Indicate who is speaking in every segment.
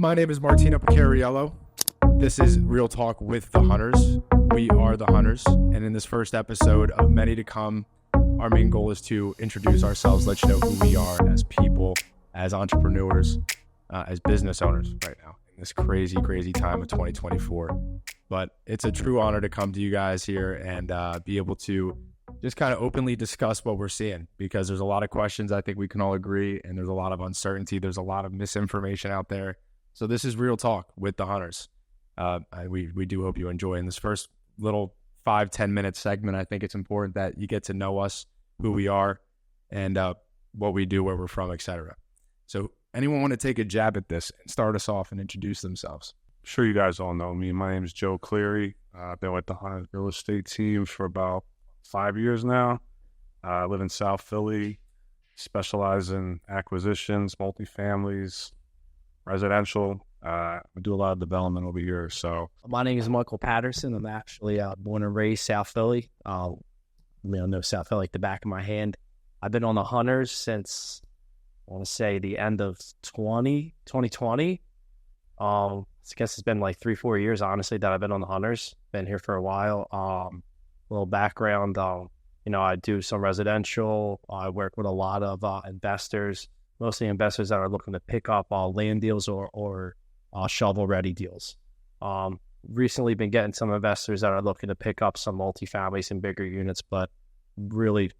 Speaker 1: My name is Martino Picariello. This is Real Talk with the Hunters. We are the Hunters, and in this first episode of many to come, our main goal is to introduce ourselves, let you know who we are as people, as entrepreneurs, as business owners right now in this crazy, crazy time of 2024. But it's a true honor to come to you guys here and be able to just kind of openly discuss what we're seeing, because there's a lot of questions I think we can all agree, and there's a lot of uncertainty. There's a lot of misinformation out there. So this is Real Talk with the Hunters. We do hope you enjoy. In this first little 5-10 minute segment, I think it's important that you get to know us, who we are, and what we do, where we're from, etc. So anyone want to take a jab at this and start us off and introduce themselves?
Speaker 2: I'm sure you guys all know me. My name is Joe Cleary. I've been with the Hunters real estate team for about 5 years now. I live in South Philly, specialize in acquisitions, multifamilies, residential. I do a lot of development over here. So
Speaker 3: my name is Michael Patterson. I'm actually born and raised South Philly. I know South Philly like the back of my hand. I've been on the Hunters since, I want to say, the end of 2020. I guess it's been like 3-4 years, honestly, that I've been on the Hunters. Been here for a while. A little background, I do some residential. I work with a lot of investors, mostly investors that are looking to pick up land deals or shovel-ready deals. Recently been getting some investors that are looking to pick up some multifamilies and bigger units, but really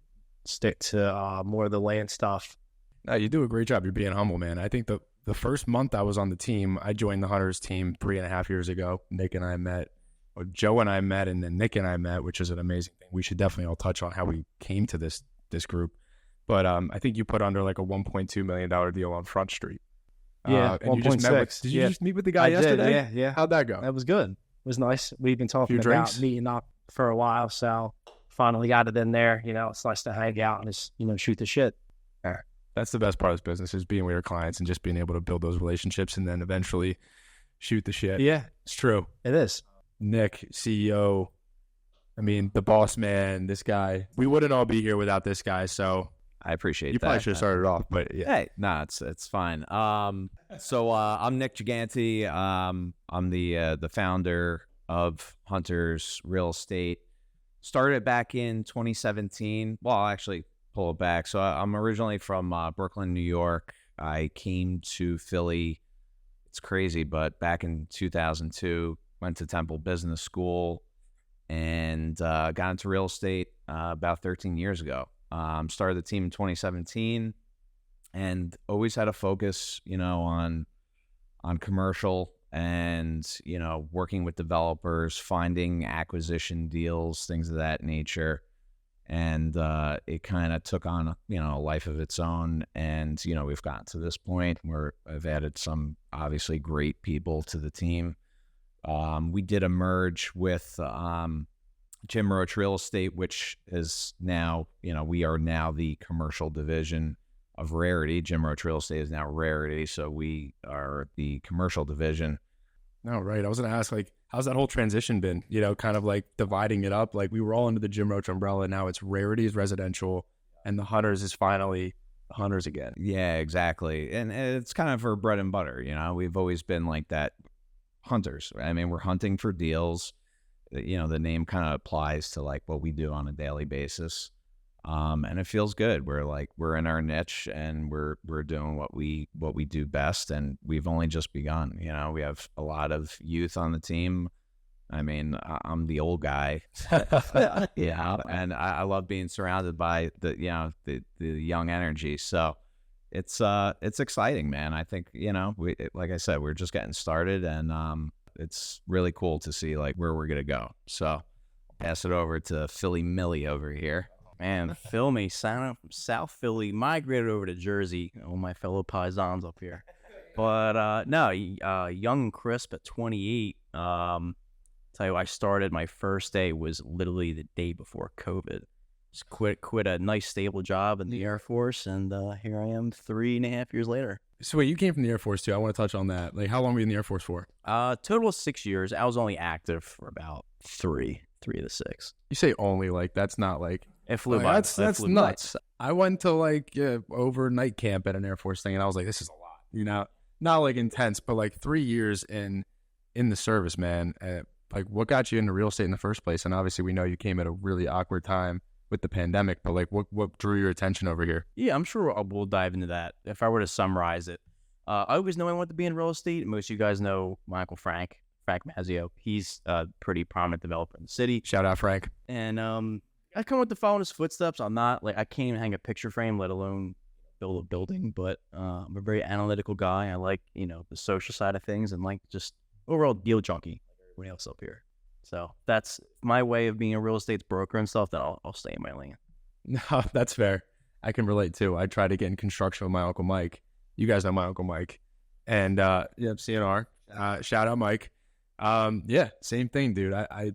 Speaker 3: stick to more of the land stuff.
Speaker 1: No, you do a great job. You're being humble, man. I think the first month I was on the team, I joined the Hunters team 3.5 years ago. Joe and I met, and then Nick and I met, which is an amazing thing. We should definitely all touch on how we came to this group. But I think you put under like a $1.2 million deal on Front Street.
Speaker 3: Yeah, 1.6.
Speaker 1: Did you just meet with the guy yesterday?
Speaker 3: Did, yeah.
Speaker 1: How'd that go?
Speaker 3: That was good. It was nice. We've been talking about
Speaker 1: drinks?
Speaker 3: meeting up for a while, so finally got it in there. It's nice to hang out and just, shoot the shit.
Speaker 1: Yeah. That's the best part of this business, is being with your clients and just being able to build those relationships and then eventually shoot the shit.
Speaker 3: Yeah.
Speaker 1: It's true.
Speaker 3: It is.
Speaker 1: Nick, CEO, the boss man, this guy. We wouldn't all be here without this guy, so
Speaker 4: I appreciate that.
Speaker 1: You probably should have started off, but yeah.
Speaker 4: Hey, no, it's fine. So I'm Nick Giganti. I'm the founder of Hunters Real Estate. Started back in 2017. Well, I'll actually pull it back. So I'm originally from Brooklyn, New York. I came to Philly. It's crazy, but back in 2002, went to Temple Business School and got into real estate about 13 years ago. Started the team in 2017 and always had a focus, on commercial and, working with developers, finding acquisition deals, things of that nature. And it kind of took on, a life of its own. And, we've gotten to this point where I've added some obviously great people to the team. We did a merge with Jim Roach Real Estate, which is now, we are now the commercial division of Rarity. Jim Roach Real Estate is now Rarity, so we are the commercial division.
Speaker 1: No, right. I was going to ask, how's that whole transition been? Kind of like dividing it up. Like, we were all under the Jim Roach umbrella. Now it's Rarity is residential, and the Hunters is finally the Hunters again.
Speaker 4: Yeah, exactly. And it's kind of our bread and butter. We've always been like that. Hunters. We're hunting for deals. The name kind of applies to like what we do on a daily basis. And it feels good. We're in our niche and we're doing what we do best, and we've only just begun. We have a lot of youth on the team. I'm the old guy. And I love being surrounded by the young energy. So it's exciting, man. I think, like I said, we're just getting started, and it's really cool to see like where we're going to go. So I'll pass it over to Philly Millie over here.
Speaker 5: Man, Phil me, signing up from South Philly, migrated over to Jersey, all my fellow paisans up here. But young and crisp at 28. Tell you, I started, my first day was literally the day before COVID. Just quit a nice stable job in the Air Force, and here I am 3.5 years later.
Speaker 1: So wait, you came from the Air Force too. I want to touch on that. Like, how long were you in the Air Force for?
Speaker 5: Total of 6 years. I was only active for about three of the 6.
Speaker 1: You say only, like that's not like
Speaker 5: it flew by.
Speaker 1: That's nuts. I went to overnight camp at an Air Force thing, and I was like, this is a lot. not like intense, but like 3 years in the service, man. Like what got you into real estate in the first place? And obviously we know you came at a really awkward time with the pandemic, but like what drew your attention over here?
Speaker 5: Yeah, I'm sure we'll dive into that. If I were to summarize it, I always knew I wanted to be in real estate. Most of you guys know my uncle Frank Mazzio. He's a pretty prominent developer in the city.
Speaker 1: Shout out Frank.
Speaker 5: And I come with to follow in his footsteps. I'm not like I can't even hang a picture frame, let alone build a building. But I'm a very analytical guy. I like the social side of things and like just overall deal junkie, like everybody else up here. So that's my way of being a real estate broker and stuff. That I'll stay in my lane.
Speaker 1: No, that's fair. I can relate too. I tried to get in construction with my Uncle Mike. You guys know my Uncle Mike. And CNR. Shout out Mike. Yeah, same thing, dude. I'll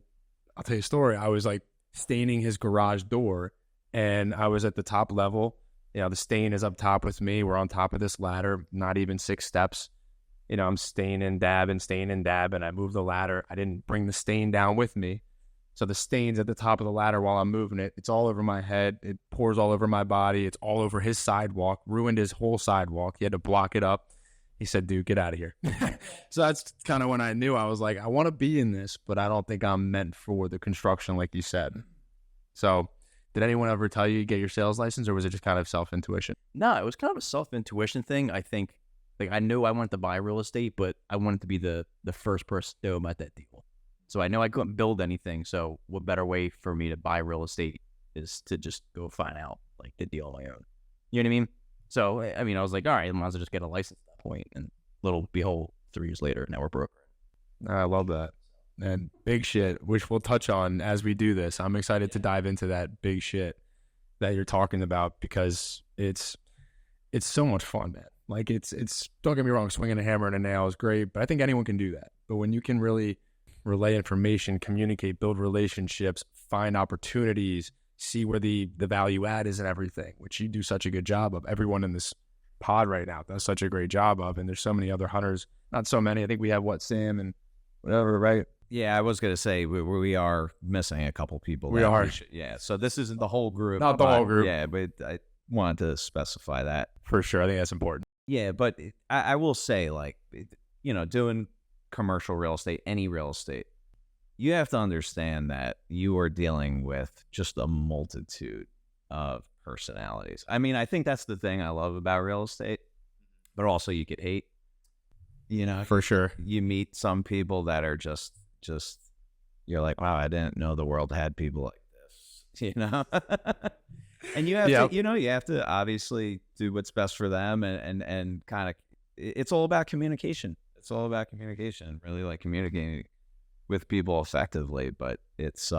Speaker 1: tell you a story. I was like staining his garage door and I was at the top level. The stain is up top with me. We're on top of this ladder, not even 6 steps. I'm staining, dabbing. I move the ladder. I didn't bring the stain down with me. So the stain's at the top of the ladder while I'm moving it. It's all over my head. It pours all over my body. It's all over his sidewalk, ruined his whole sidewalk. He had to block it up. He said, dude, get out of here. So that's kind of when I knew. I was like, I want to be in this, but I don't think I'm meant for the construction like you said. So did anyone ever tell you get your sales license, or was it just kind of self-intuition?
Speaker 5: No, it was kind of a self-intuition thing. I think like I knew I wanted to buy real estate, but I wanted to be the first person to know about that deal. So I know I couldn't build anything. So what better way for me to buy real estate is to just go find out like the deal on my own. You know what I mean? So I was like, all right, I might as well just get a license at that point. And little behold, 3 years later, now we're broker.
Speaker 1: I love that. And big shit, which we'll touch on as we do this. I'm excited to dive into that big shit that you're talking about because it's so much fun, man. Like it's don't get me wrong, swinging a hammer and a nail is great, but I think anyone can do that. But when you can really relay information, communicate, build relationships, find opportunities, see where the value add is and everything, which you do such a good job of. Everyone in this pod right now does such a great job of, and there's so many other hunters. Not so many. I think we have Sam and whatever, right?
Speaker 4: Yeah, I was going to say we are missing a couple people.
Speaker 1: We are.
Speaker 4: Yeah, so this isn't the whole group.
Speaker 1: Not the whole group.
Speaker 4: Yeah, but I wanted to specify that.
Speaker 1: For sure. I think that's important.
Speaker 4: Yeah, but I will say, like, doing commercial real estate, any real estate, you have to understand that you are dealing with just a multitude of personalities. I think that's the thing I love about real estate, but also you could hate.
Speaker 1: For sure.
Speaker 4: You meet some people that are just you're like, wow, I didn't know the world had people like this, and you have to, you have to obviously do what's best for them and kind of, it's all about communication. It's all about communication, really, like communicating with people effectively. But it's,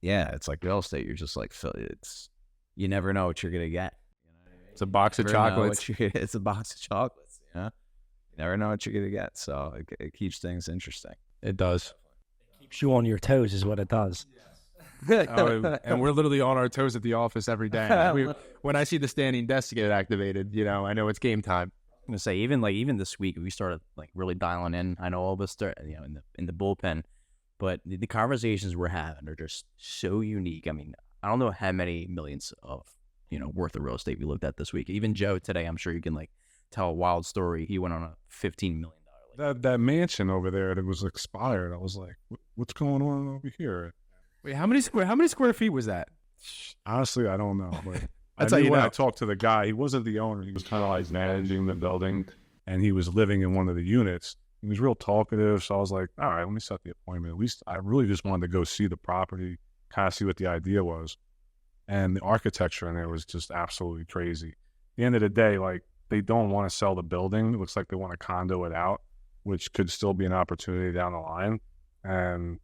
Speaker 4: it's like real estate. You're just like, you never know what you're going to get.
Speaker 1: It's a box of chocolates.
Speaker 4: It's a box of chocolates, You never know what you're going to get. So it keeps things interesting.
Speaker 1: It does.
Speaker 3: It keeps you on your toes is what it does.
Speaker 1: And we're literally on our toes at the office every day. When I see the standing desk get activated, I know it's game time.
Speaker 5: I'm gonna say even this week we started like really dialing in. I know all this stuff, in the bullpen, but the conversations we're having are just so unique. I don't know how many millions of worth of real estate we looked at this week. Even Joe today, I'm sure you can like tell a wild story. He went on a $15 million.
Speaker 2: That mansion over there that was expired. I was like, what's going on over here?
Speaker 1: Wait, how many square feet was that?
Speaker 2: Honestly, I don't know. But
Speaker 1: That's
Speaker 2: I
Speaker 1: how
Speaker 2: knew
Speaker 1: you
Speaker 2: when
Speaker 1: know.
Speaker 2: I talked to the guy, he wasn't the owner. He was kind of like managing the building, and he was living in one of the units. He was real talkative, so I was like, all right, let me set the appointment. At least I really just wanted to go see the property, kind of see what the idea was. And the architecture in there was just absolutely crazy. At the end of the day, like, they don't want to sell the building. It looks like they want to condo it out, which could still be an opportunity down the line.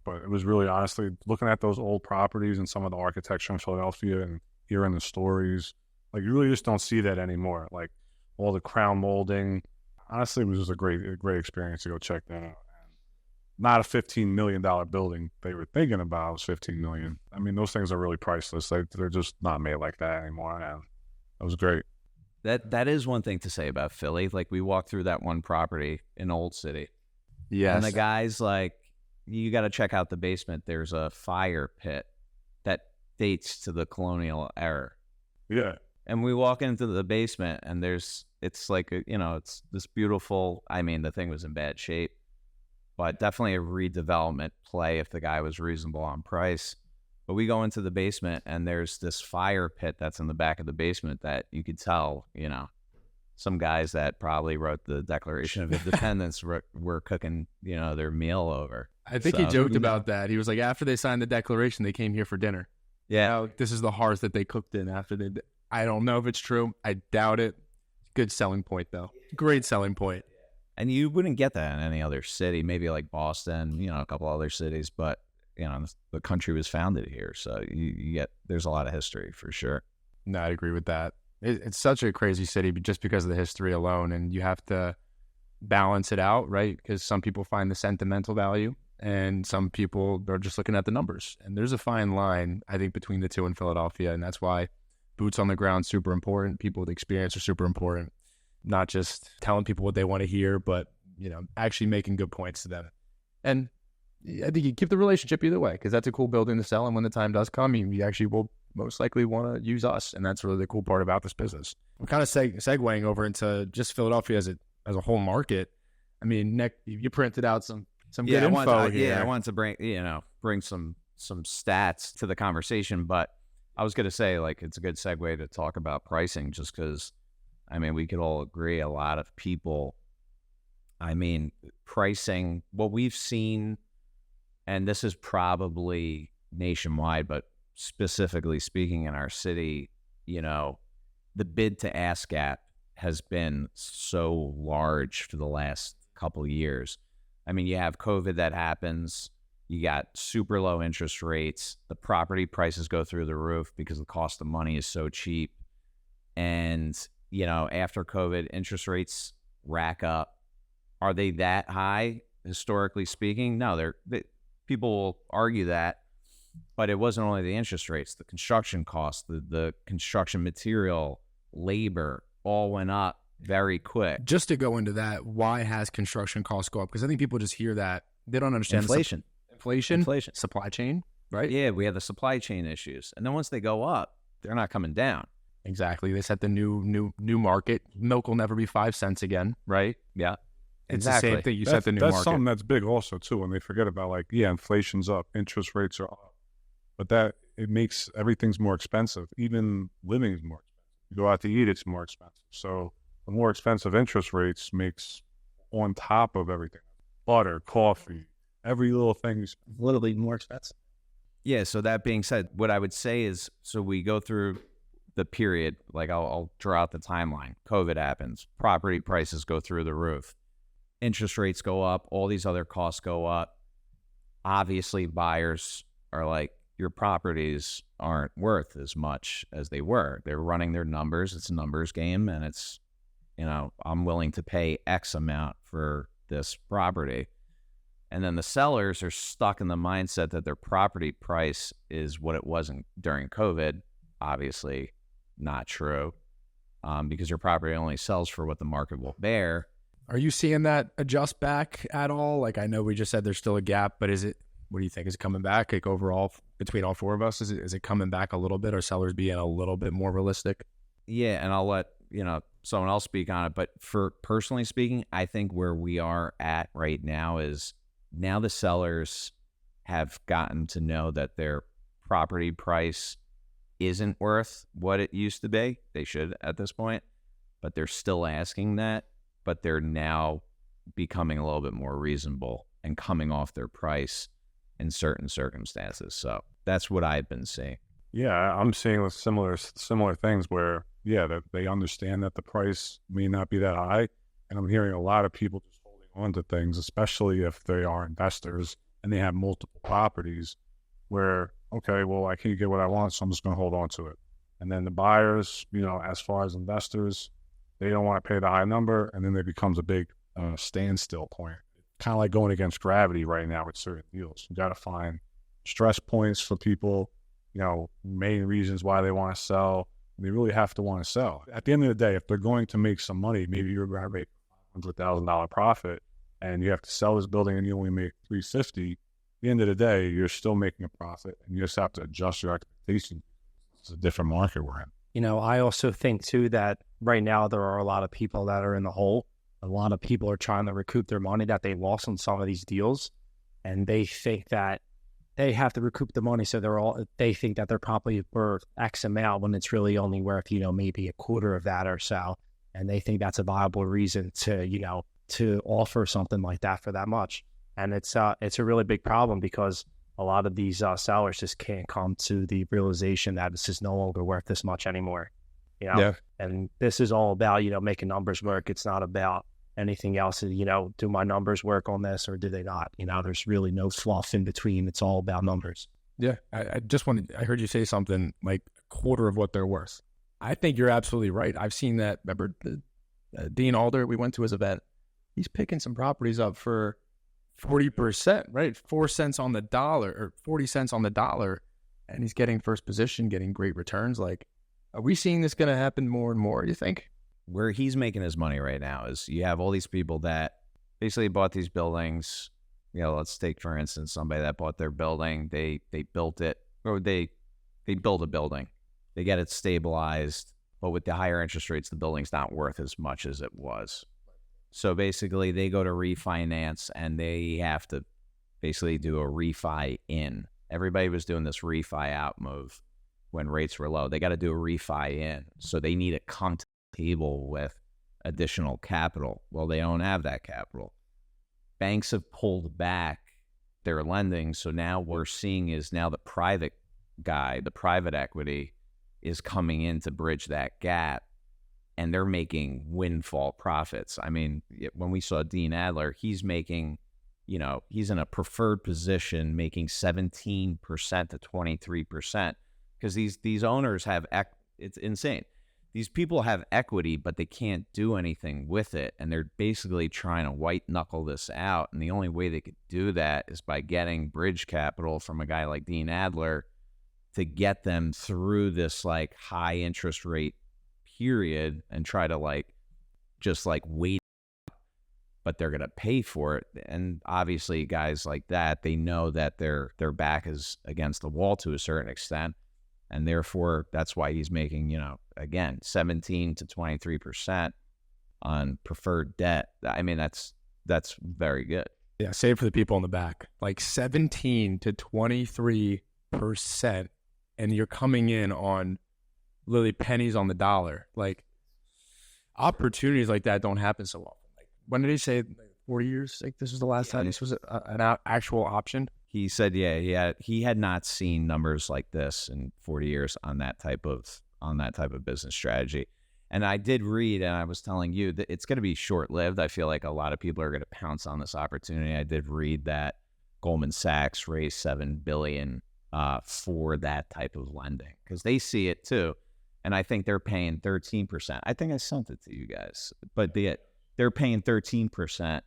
Speaker 2: But it was really, honestly, looking at those old properties and some of the architecture in Philadelphia and hearing the stories, like, you really just don't see that anymore. Like, all the crown molding. Honestly, it was just a great experience to go check that out. Not a $15 million building they were thinking about was $15 million. Those things are really priceless. They're just not made like that anymore. And it was great.
Speaker 4: That is one thing to say about Philly. Like, we walked through that one property in Old City.
Speaker 1: Yes.
Speaker 4: And the guy's like, you got to check out the basement. There's a fire pit that dates to the colonial era.
Speaker 2: Yeah.
Speaker 4: And we walk into the basement, and it's like, it's this beautiful, I mean, the thing was in bad shape, but definitely a redevelopment play if the guy was reasonable on price. But we go into the basement, and there's this fire pit that's in the back of the basement that you could tell, some guys that probably wrote the Declaration of Independence were cooking, their meal over.
Speaker 1: I think he joked about that. He was like, after they signed the Declaration, they came here for dinner.
Speaker 4: Yeah.
Speaker 1: This is the hearth that they cooked in after they. I don't know if it's true. I doubt it. Good selling point, though. Great selling point.
Speaker 4: And you wouldn't get that in any other city, maybe like Boston, a couple other cities, but the country was founded here, so there's a lot of history for sure.
Speaker 1: No, I agree with that. It's such a crazy city just because of the history alone, and you have to balance it out, right? Because some people find the sentimental value, and some people are just looking at the numbers. And there's a fine line, I think, between the two in Philadelphia, and that's why boots on the ground super important. People with experience are super important. Not just telling people what they want to hear, but actually making good points to them. And I think you keep the relationship either way, because that's a cool building to sell. And when the time does come, you actually will most likely want to use us, and that's really the cool part about this business. We're kind of segueing over into just Philadelphia as a whole market. I mean, Nick, you printed out some good info here.
Speaker 4: Yeah, I wanted to bring some stats to the conversation, but I was going to say, like, it's a good segue to talk about pricing, just because, I mean, we could all agree a lot of people, I mean, pricing, what we've seen, and this is probably nationwide, but specifically speaking in our city, the bid to ask gap has been so large for the last couple of years. I mean, you have COVID that happens, you got super low interest rates, the property prices go through the roof because the cost of money is so cheap. And, after COVID, interest rates rack up. Are they that high, historically speaking? No, people will argue that, but it wasn't only the interest rates, the construction costs, the construction material, labor, all went up very quick.
Speaker 1: Just to go into that, why has construction costs go up? Because I think people just hear that. They don't understand
Speaker 4: inflation,
Speaker 1: supply chain, right?
Speaker 4: Yeah, we have the supply chain issues. And then once they go up, they're not coming down.
Speaker 1: Exactly. They set the new market. Milk will never be 5 cents again, right?
Speaker 4: Yeah.
Speaker 1: It's
Speaker 4: exactly.
Speaker 1: the same thing. You set the new market.
Speaker 2: That's something that's big also, too, when they forget about, inflation's up, interest rates are up. But it makes everything's more expensive. Even living is more expensive. You go out to eat, it's more expensive. So the more expensive interest rates makes on top of everything. Butter, coffee, every little thing is
Speaker 3: literally more expensive.
Speaker 4: Yeah, so that being said, what I would say is, so we go through the period, like I'll draw out the timeline. COVID happens, property prices go through the roof, interest rates go up, all these other costs go up. Obviously, buyers are like, your properties aren't worth as much as they were. They're running their numbers. It's a numbers game, and it's, I'm willing to pay X amount for this property. And then the sellers are stuck in the mindset that their property price is what it wasn't during COVID. Obviously not true, because your property only sells for what the market will bear.
Speaker 1: Are you seeing that adjust back at all? Like, I know we just said there's still a gap, but what do you think? Is it coming back? Like, overall, between all four of us, is it coming back a little bit? Are sellers being a little bit more realistic?
Speaker 4: Yeah, and I'll let someone else speak on it. But for personally speaking, I think where we are at right now is, now the sellers have gotten to know that their property price isn't worth what it used to be. They should at this point, but they're still asking that. But they're now becoming a little bit more reasonable and coming off their price in certain circumstances. So that's what I've been seeing.
Speaker 2: Yeah, I'm seeing similar things where, that they understand that the price may not be that high. And I'm hearing a lot of people just holding on to things, especially if they are investors and they have multiple properties where, okay, well, I can't get what I want, so I'm just going to hold on to it. And then the buyers, as far as investors, they don't want to pay the high number, and then there becomes a big standstill point. Kind of like going against gravity right now with certain deals. You got to find stress points for people, main reasons why they want to sell. They really have to want to sell. At the end of the day, if they're going to make some money, maybe you're going to make $100,000 profit, and you have to sell this building and you only make $350. At the end of the day, you're still making a profit, and you just have to adjust your expectations. It's a different market we're in.
Speaker 3: I also think too that right now there are a lot of people that are in the hole. A lot of people are trying to recoup their money that they lost on some of these deals, and they think that they have to recoup the money, so they think that they're probably worth X amount when it's really only worth maybe a quarter of that or so, and they think that's a viable reason to offer something like that for that much, and it's a really big problem because a lot of these sellers just can't come to the realization that this is no longer worth this much anymore,
Speaker 1: Yeah.
Speaker 3: And this is all about making numbers work. It's not about anything else. Do my numbers work on this or do they not? There's really no fluff in between. It's all about numbers.
Speaker 1: Yeah. I heard you say something like a quarter of what they're worth. I think you're absolutely right. I've seen that. Remember Dean Alder, we went to his event. He's picking some properties up for 40%, right? 4 cents on the dollar or 40 cents on the dollar. And he's getting first position, getting great returns. Like, are we seeing this going to happen more and more, you think?
Speaker 4: Where he's making his money right now is you have all these people that basically bought these buildings. Let's take, for instance, somebody that bought their building. They built it, or they build a building. They get it stabilized, but with the higher interest rates, the building's not worth as much as it was. So basically, they go to refinance, and they have to basically do a refi in. Everybody was doing this refi out move when rates were low. They got to do a refi in. So they need to come to the table with additional capital. Well, they don't have that capital. Banks have pulled back their lending. So now what we're seeing is now the private equity is coming in to bridge that gap. And they're making windfall profits. I mean, when we saw Dean Adler, he's making, he's in a preferred position, making 17% to 23%, because these owners have, it's insane. These people have equity, but they can't do anything with it, and they're basically trying to white knuckle this out. And the only way they could do that is by getting bridge capital from a guy like Dean Adler to get them through this like high interest rate period and try to just wait, but they're going to pay for it. And obviously guys like that, they know that their back is against the wall to a certain extent. And therefore that's why he's making, again, 17 to 23% on preferred debt. I mean, that's very good.
Speaker 1: Yeah. Save for the people in the back, like 17 to 23%. And you're coming in on literally pennies on the dollar. Like, opportunities like that don't happen so often. Like, when did he say 40 years? Like, this was the last time this was an actual option.
Speaker 4: He said, he had not seen numbers like this in 40 years on that type of business strategy. And I did read, and I was telling you that it's going to be short-lived. I feel like a lot of people are going to pounce on this opportunity. I did read that Goldman Sachs raised $7 billion for that type of lending because they see it too. And I think they're paying 13%. I think I sent it to you guys, but they're paying 13%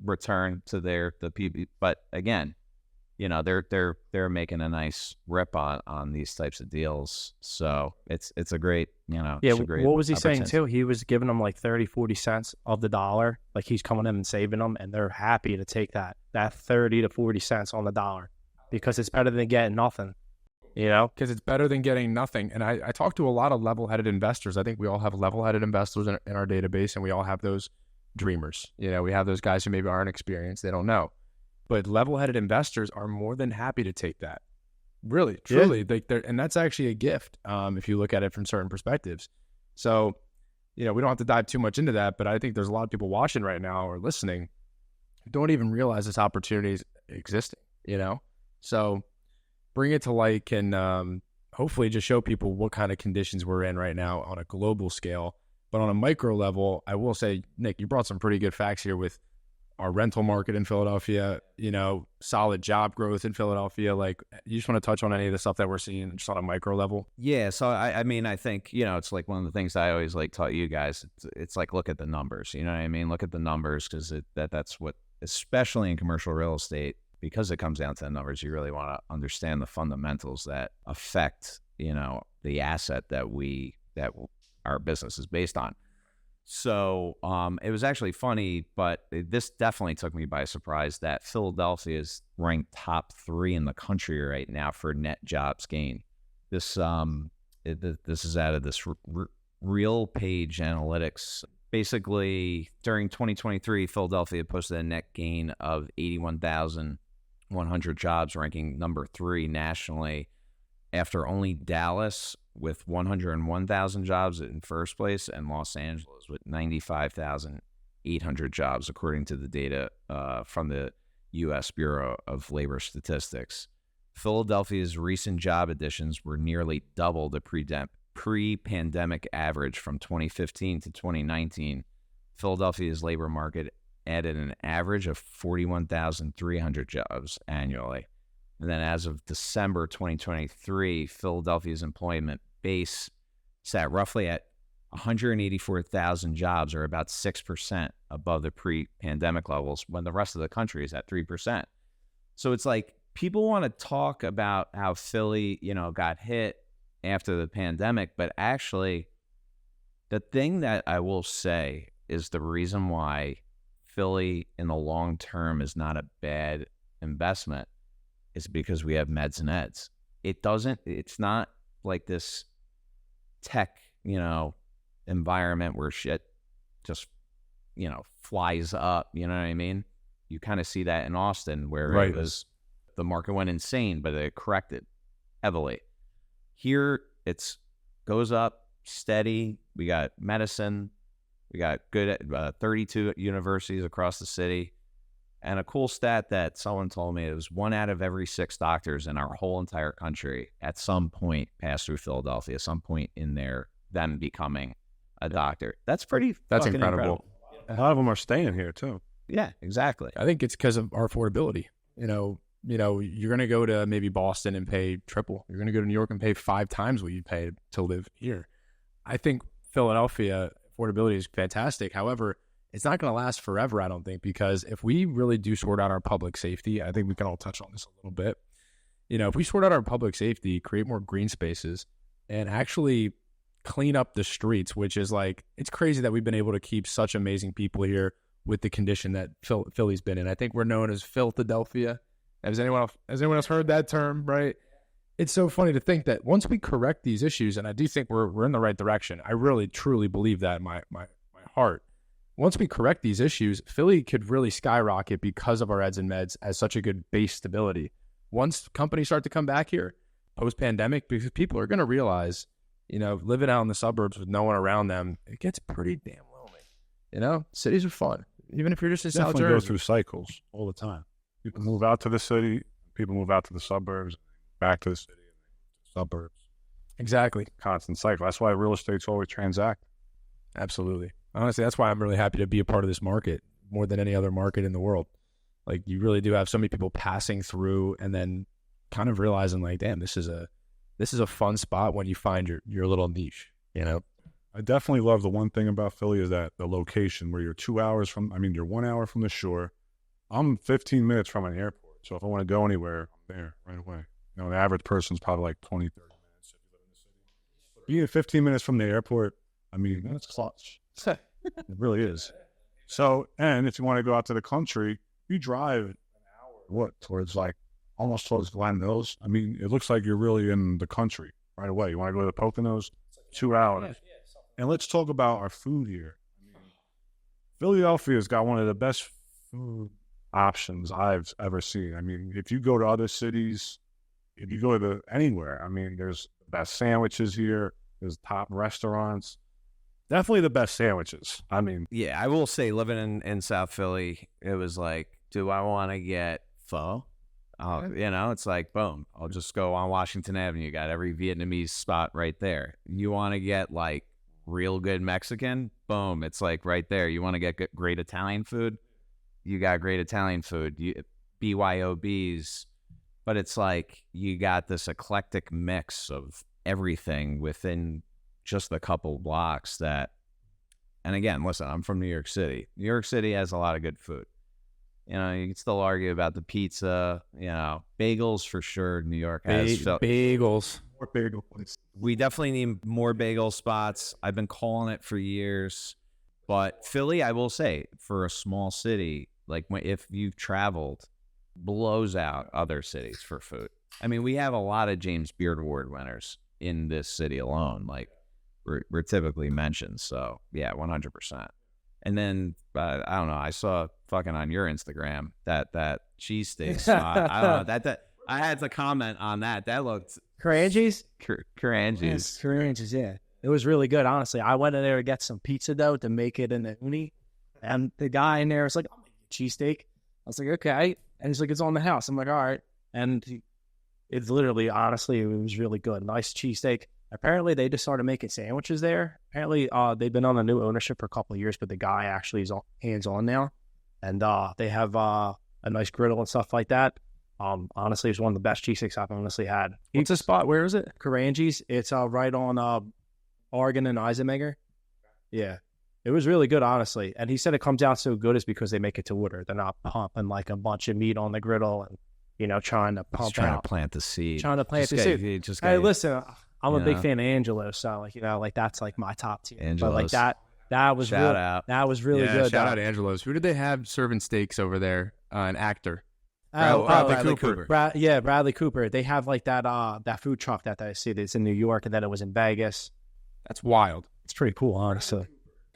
Speaker 4: return to the people. But again, they're making a nice rip on these types of deals. So it's a great, it's a great
Speaker 3: what was he saying
Speaker 4: opportunity.
Speaker 3: too? He was giving them like 30, 40 cents of the dollar. Like, he's coming in and saving them, and they're happy to take that 30 to 40 cents on the dollar because it's better than getting nothing.
Speaker 1: Because it's better than getting nothing. And I talk to a lot of level-headed investors. I think we all have level-headed investors in our database, and we all have those dreamers. We have those guys who maybe aren't experienced. They don't know. But level-headed investors are more than happy to take that. Really, truly. Yeah. And that's actually a gift if you look at it from certain perspectives. So, we don't have to dive too much into that, but I think there's a lot of people watching right now or listening who don't even realize this opportunity is existing, So bring it to light and hopefully just show people what kind of conditions we're in right now on a global scale. But on a micro level, I will say, Nick, you brought some pretty good facts here with our rental market in Philadelphia, solid job growth in Philadelphia. Like, you just want to touch on any of the stuff that we're seeing just on a micro level?
Speaker 4: Yeah. So, I mean, I think, it's like one of the things I always taught you guys. It's like, look at the numbers, you know what I mean? Look at the numbers because that's what, especially in commercial real estate, because it comes down to the numbers, you really want to understand the fundamentals that affect, the asset that our business is based on. So it was actually funny, but this definitely took me by surprise that Philadelphia is ranked top 3 in the country right now for net jobs gain. This This is out of this Real Page Analytics. Basically, during 2023, Philadelphia posted a net gain of 81,100 jobs, ranking number 3 nationally, after only Dallas with 101,000 jobs in first place and Los Angeles with 95,800 jobs, according to the data from the U.S. Bureau of Labor Statistics. Philadelphia's recent job additions were nearly double the pre-pandemic average from 2015 to 2019. Philadelphia's labor market added an average of 41,300 jobs annually. And then as of December 2023, Philadelphia's employment base sat roughly at 184,000 jobs, or about 6% above the pre-pandemic levels, when the rest of the country is at 3%. So it's like people want to talk about how Philly, got hit after the pandemic, but actually the thing that I will say is the reason why Philly in the long term is not a bad investment is because we have meds and eds. It's not like this tech, environment where shit just, flies up, you know what I mean? You kind of see that in Austin where
Speaker 1: Right.
Speaker 4: The market went insane, but it corrected heavily. Here, it's goes up steady. We got medicine. We got good 32 universities across the city. And a cool stat that someone told me, it was 1 out of every 6 doctors in our whole entire country at some point passed through Philadelphia, some point in them becoming a doctor. That's
Speaker 1: That's
Speaker 4: fucking
Speaker 1: incredible.
Speaker 2: A lot of them are staying here too.
Speaker 4: Yeah, exactly.
Speaker 1: I think it's because of our affordability. You're going to go to maybe Boston and pay triple. You're going to go to New York and pay 5 times what you pay to live here. I think Philadelphia affordability is fantastic. However, it's not going to last forever, I don't think, because if we really do sort out our public safety, I think we can all touch on this a little bit. If we sort out our public safety, create more green spaces, and actually clean up the streets, which is like, it's crazy that we've been able to keep such amazing people here with the condition that Philly's been in. I think we're known as Philadelphia. Has anyone else heard that term, right? It's so funny to think that once we correct these issues, and I do think we're in the right direction. I really, truly believe that in my heart. Once we correct these issues, Philly could really skyrocket because of our eds and meds as such a good base stability. Once companies start to come back here post-pandemic, because people are going to realize, living out in the suburbs with no one around them, it gets pretty damn lonely. Cities are fun, even if you're just in South
Speaker 2: Definitely go
Speaker 1: Jersey.
Speaker 2: through cycles all the time. People move out to the city, people move out to the suburbs, back to the city, suburbs.
Speaker 1: Exactly.
Speaker 2: Constant cycle. That's why real estate's always transact.
Speaker 1: Absolutely. Honestly, that's why I'm really happy to be a part of this market more than any other market in the world. Like, you really do have so many people passing through and then kind of realizing, like, damn, this is a fun spot when you find your little niche,
Speaker 2: I definitely love the one thing about Philly is that the location where you're 1 hour from the shore. I'm 15 minutes from an airport. So if I want to go anywhere, I'm there right away. The average person's probably like 20, 30 minutes if you live in the city. Being 15 minutes from the airport, that's clutch. It really is. So, and if you want to go out to the country, you drive an hour, almost towards Glen Mills. It looks like you're really in the country right away. You want to go to the Poconos? 2 hours. And let's talk about our food here. Philadelphia's got one of the best food options I've ever seen. If you go to other cities, if you go to anywhere, there's the best sandwiches here. There's top restaurants. Definitely the best sandwiches.
Speaker 4: Yeah, I will say, living in South Philly, it was like, do I want to get pho? It's like, boom, I'll just go on Washington Avenue. You got every Vietnamese spot right there. You want to get like real good Mexican? Boom, it's like right there. You want to get great Italian food? You got great Italian food. BYOBs. But it's like you got this eclectic mix of everything within just a couple blocks that, and again, listen, I'm from New York City. New York City has a lot of good food. You can still argue about the pizza, bagels for sure. New York has
Speaker 1: bagels.
Speaker 2: More bagel places.
Speaker 4: We definitely need more bagel spots. I've been calling it for years. But Philly, I will say, for a small city, like if you've traveled, blows out other cities for food. We have a lot of James Beard Award winners. in this city alone. Like we're typically mentioned. So yeah, 100%. And then I don't know. I saw fucking on your Instagram that cheesesteak spot. I don't know that I had to comment on that. That looked
Speaker 3: Carangi's?
Speaker 4: Carangi's.
Speaker 3: Yes, Carangi's, yeah. It was really good, honestly. I went in there to get some pizza dough to make it in the uni. And the guy in there was like, "Oh, cheesesteak." I was like, "Okay." And he's like, "It's on the house." I'm like, "All right." And it's literally, honestly, it was really good. Nice cheesesteak. Apparently, they just started making sandwiches there. Apparently, they've been on the new ownership for a couple of years, but the guy actually is hands-on now. And they have a nice griddle and stuff like that. Honestly, it's one of the best cheesesteaks I've honestly had.
Speaker 1: What's the spot? Where is it?
Speaker 3: Carangi's. It's right on Oregon and Eisenmenger. Yeah. It was really good, honestly. And he said it comes out so good is because they make it to order. They're not pumping like a bunch of meat on the griddle and, trying to pump
Speaker 4: Trying
Speaker 3: out.
Speaker 4: to plant the seed.
Speaker 3: Trying to plant the seed. Hey, listen, I'm a big fan of Angelo's, so that's like my top tier.
Speaker 4: Angelo's.
Speaker 3: But like that was
Speaker 4: Shout out.
Speaker 3: That was really good.
Speaker 1: Shout out Angelo's. Who did they have serving steaks over there? An actor.
Speaker 4: Bradley Cooper.
Speaker 3: Bradley Cooper. They have like that food truck that I see that's in New York, and then it was in Vegas.
Speaker 1: That's wild.
Speaker 3: It's pretty cool, honestly.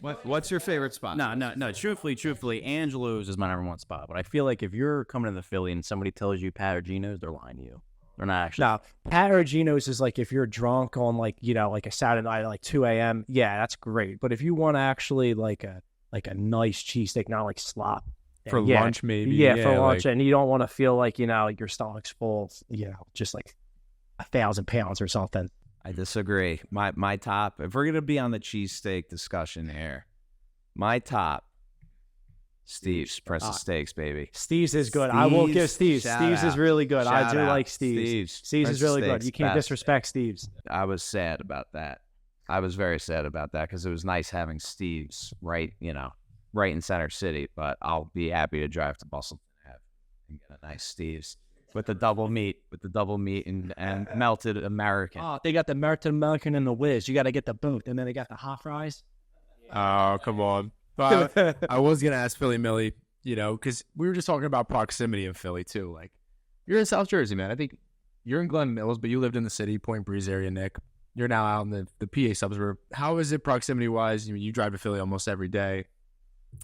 Speaker 4: What's your favorite spot?
Speaker 5: No. Truthfully, Angelo's is my number one spot. But I feel like if you're coming to the Philly and somebody tells you Patagino's, they're lying to you. They're not actually.
Speaker 3: Now, Patagino's is like if you're drunk on like a Saturday night at like 2 a.m. Yeah, that's great. But if you want actually like a nice cheesesteak, not like slop
Speaker 1: for lunch, maybe.
Speaker 3: Yeah, for lunch, and you don't want to feel like your stomach's full, just like 1,000 pounds or something.
Speaker 4: I disagree. My top, if we're gonna be on the cheesesteak discussion here, my top, Steve's Princess Steaks, baby.
Speaker 3: Steve's is good. I will give Steve's. Steve's is really good. I do like
Speaker 4: Steve's.
Speaker 3: Steve's is really good. You can't disrespect Steve's.
Speaker 4: I was sad about that. I was very sad about that because it was nice having Steve's right in Center City. But I'll be happy to drive to Bustleton and get a nice Steve's. With the double meat and melted American.
Speaker 3: Oh, they got the melted American and the whiz. You got to get the both, and then they got the hot fries.
Speaker 1: Oh, come on. But I was gonna ask Philly Millie, because we were just talking about proximity in Philly too. Like, you're in South Jersey, man. I think you're in Glen Mills, but you lived in the city, Point Breeze area, Nick. You're now out in the PA suburbs. How is it proximity wise? You drive to Philly almost every day.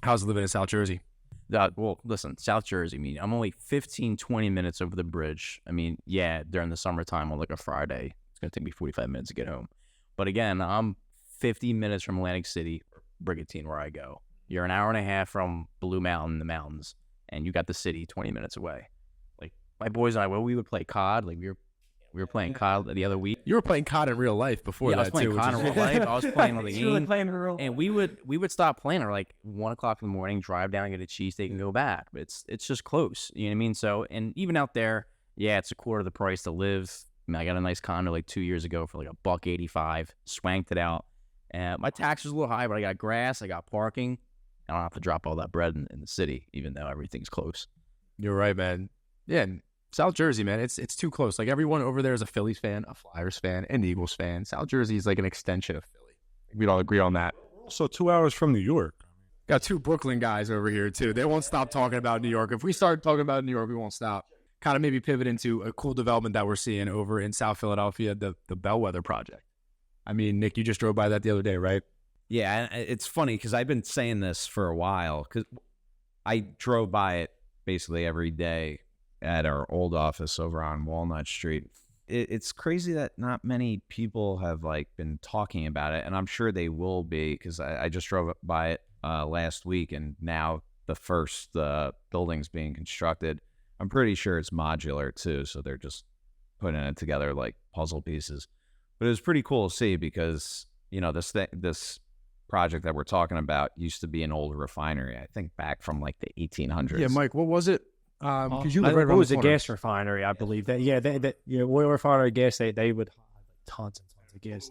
Speaker 1: How's it living in South Jersey?
Speaker 5: Well, listen, South Jersey, I'm only 15, 20 minutes over the bridge. During the summertime on like a Friday, it's going to take me 45 minutes to get home. But again, I'm 50 minutes from Atlantic City, Brigantine, where I go. You're an hour and a half from Blue Mountain, the mountains, and you got the city 20 minutes away. Like, my boys and I, we would play COD. Like, we were playing COD the other week.
Speaker 1: You were playing COD in real life before that,
Speaker 5: I was playing
Speaker 1: too.
Speaker 5: COD in real life. I was playing on the game.
Speaker 3: Really playing in real
Speaker 5: and we would stop playing at like 1 o'clock in the morning, drive down, get a cheesesteak, and go back. But it's just close. You know what I mean? So, and even out there, it's a quarter of the price to live. I got a nice condo like 2 years ago for like $185. Swanked it out. And my tax was a little high, but I got grass, I got parking. I don't have to drop all that bread in the city, even though everything's close.
Speaker 1: You're right, man. Yeah, South Jersey, man, it's too close. Like, everyone over there is a Phillies fan, a Flyers fan, and Eagles fan. South Jersey is like an extension of Philly. We'd all agree on that.
Speaker 2: Also, 2 hours from New York.
Speaker 1: Got two Brooklyn guys over here, too. They won't stop talking about New York. If we start talking about New York, we won't stop. Kind of maybe pivot into a cool development that we're seeing over in South Philadelphia, the Bellwether Project. Nick, you just drove by that the other day, right?
Speaker 4: Yeah, it's funny because I've been saying this for a while because I drove by it basically every day at our old office over on Walnut Street. It's crazy that not many people have been talking about it, and I'm sure they will be because I just drove by it last week, and now the first building's being constructed. I'm pretty sure it's modular too, so they're just putting it together like puzzle pieces. But it was pretty cool to see because this project that we're talking about used to be an old refinery. I think back from the 1800s.
Speaker 1: Yeah, Mike, what was it? Because you live right
Speaker 3: it
Speaker 1: around
Speaker 3: was
Speaker 1: the
Speaker 3: a
Speaker 1: corner.
Speaker 3: gas refinery, I believe. Oil refinery gas. They would tons and tons of gas.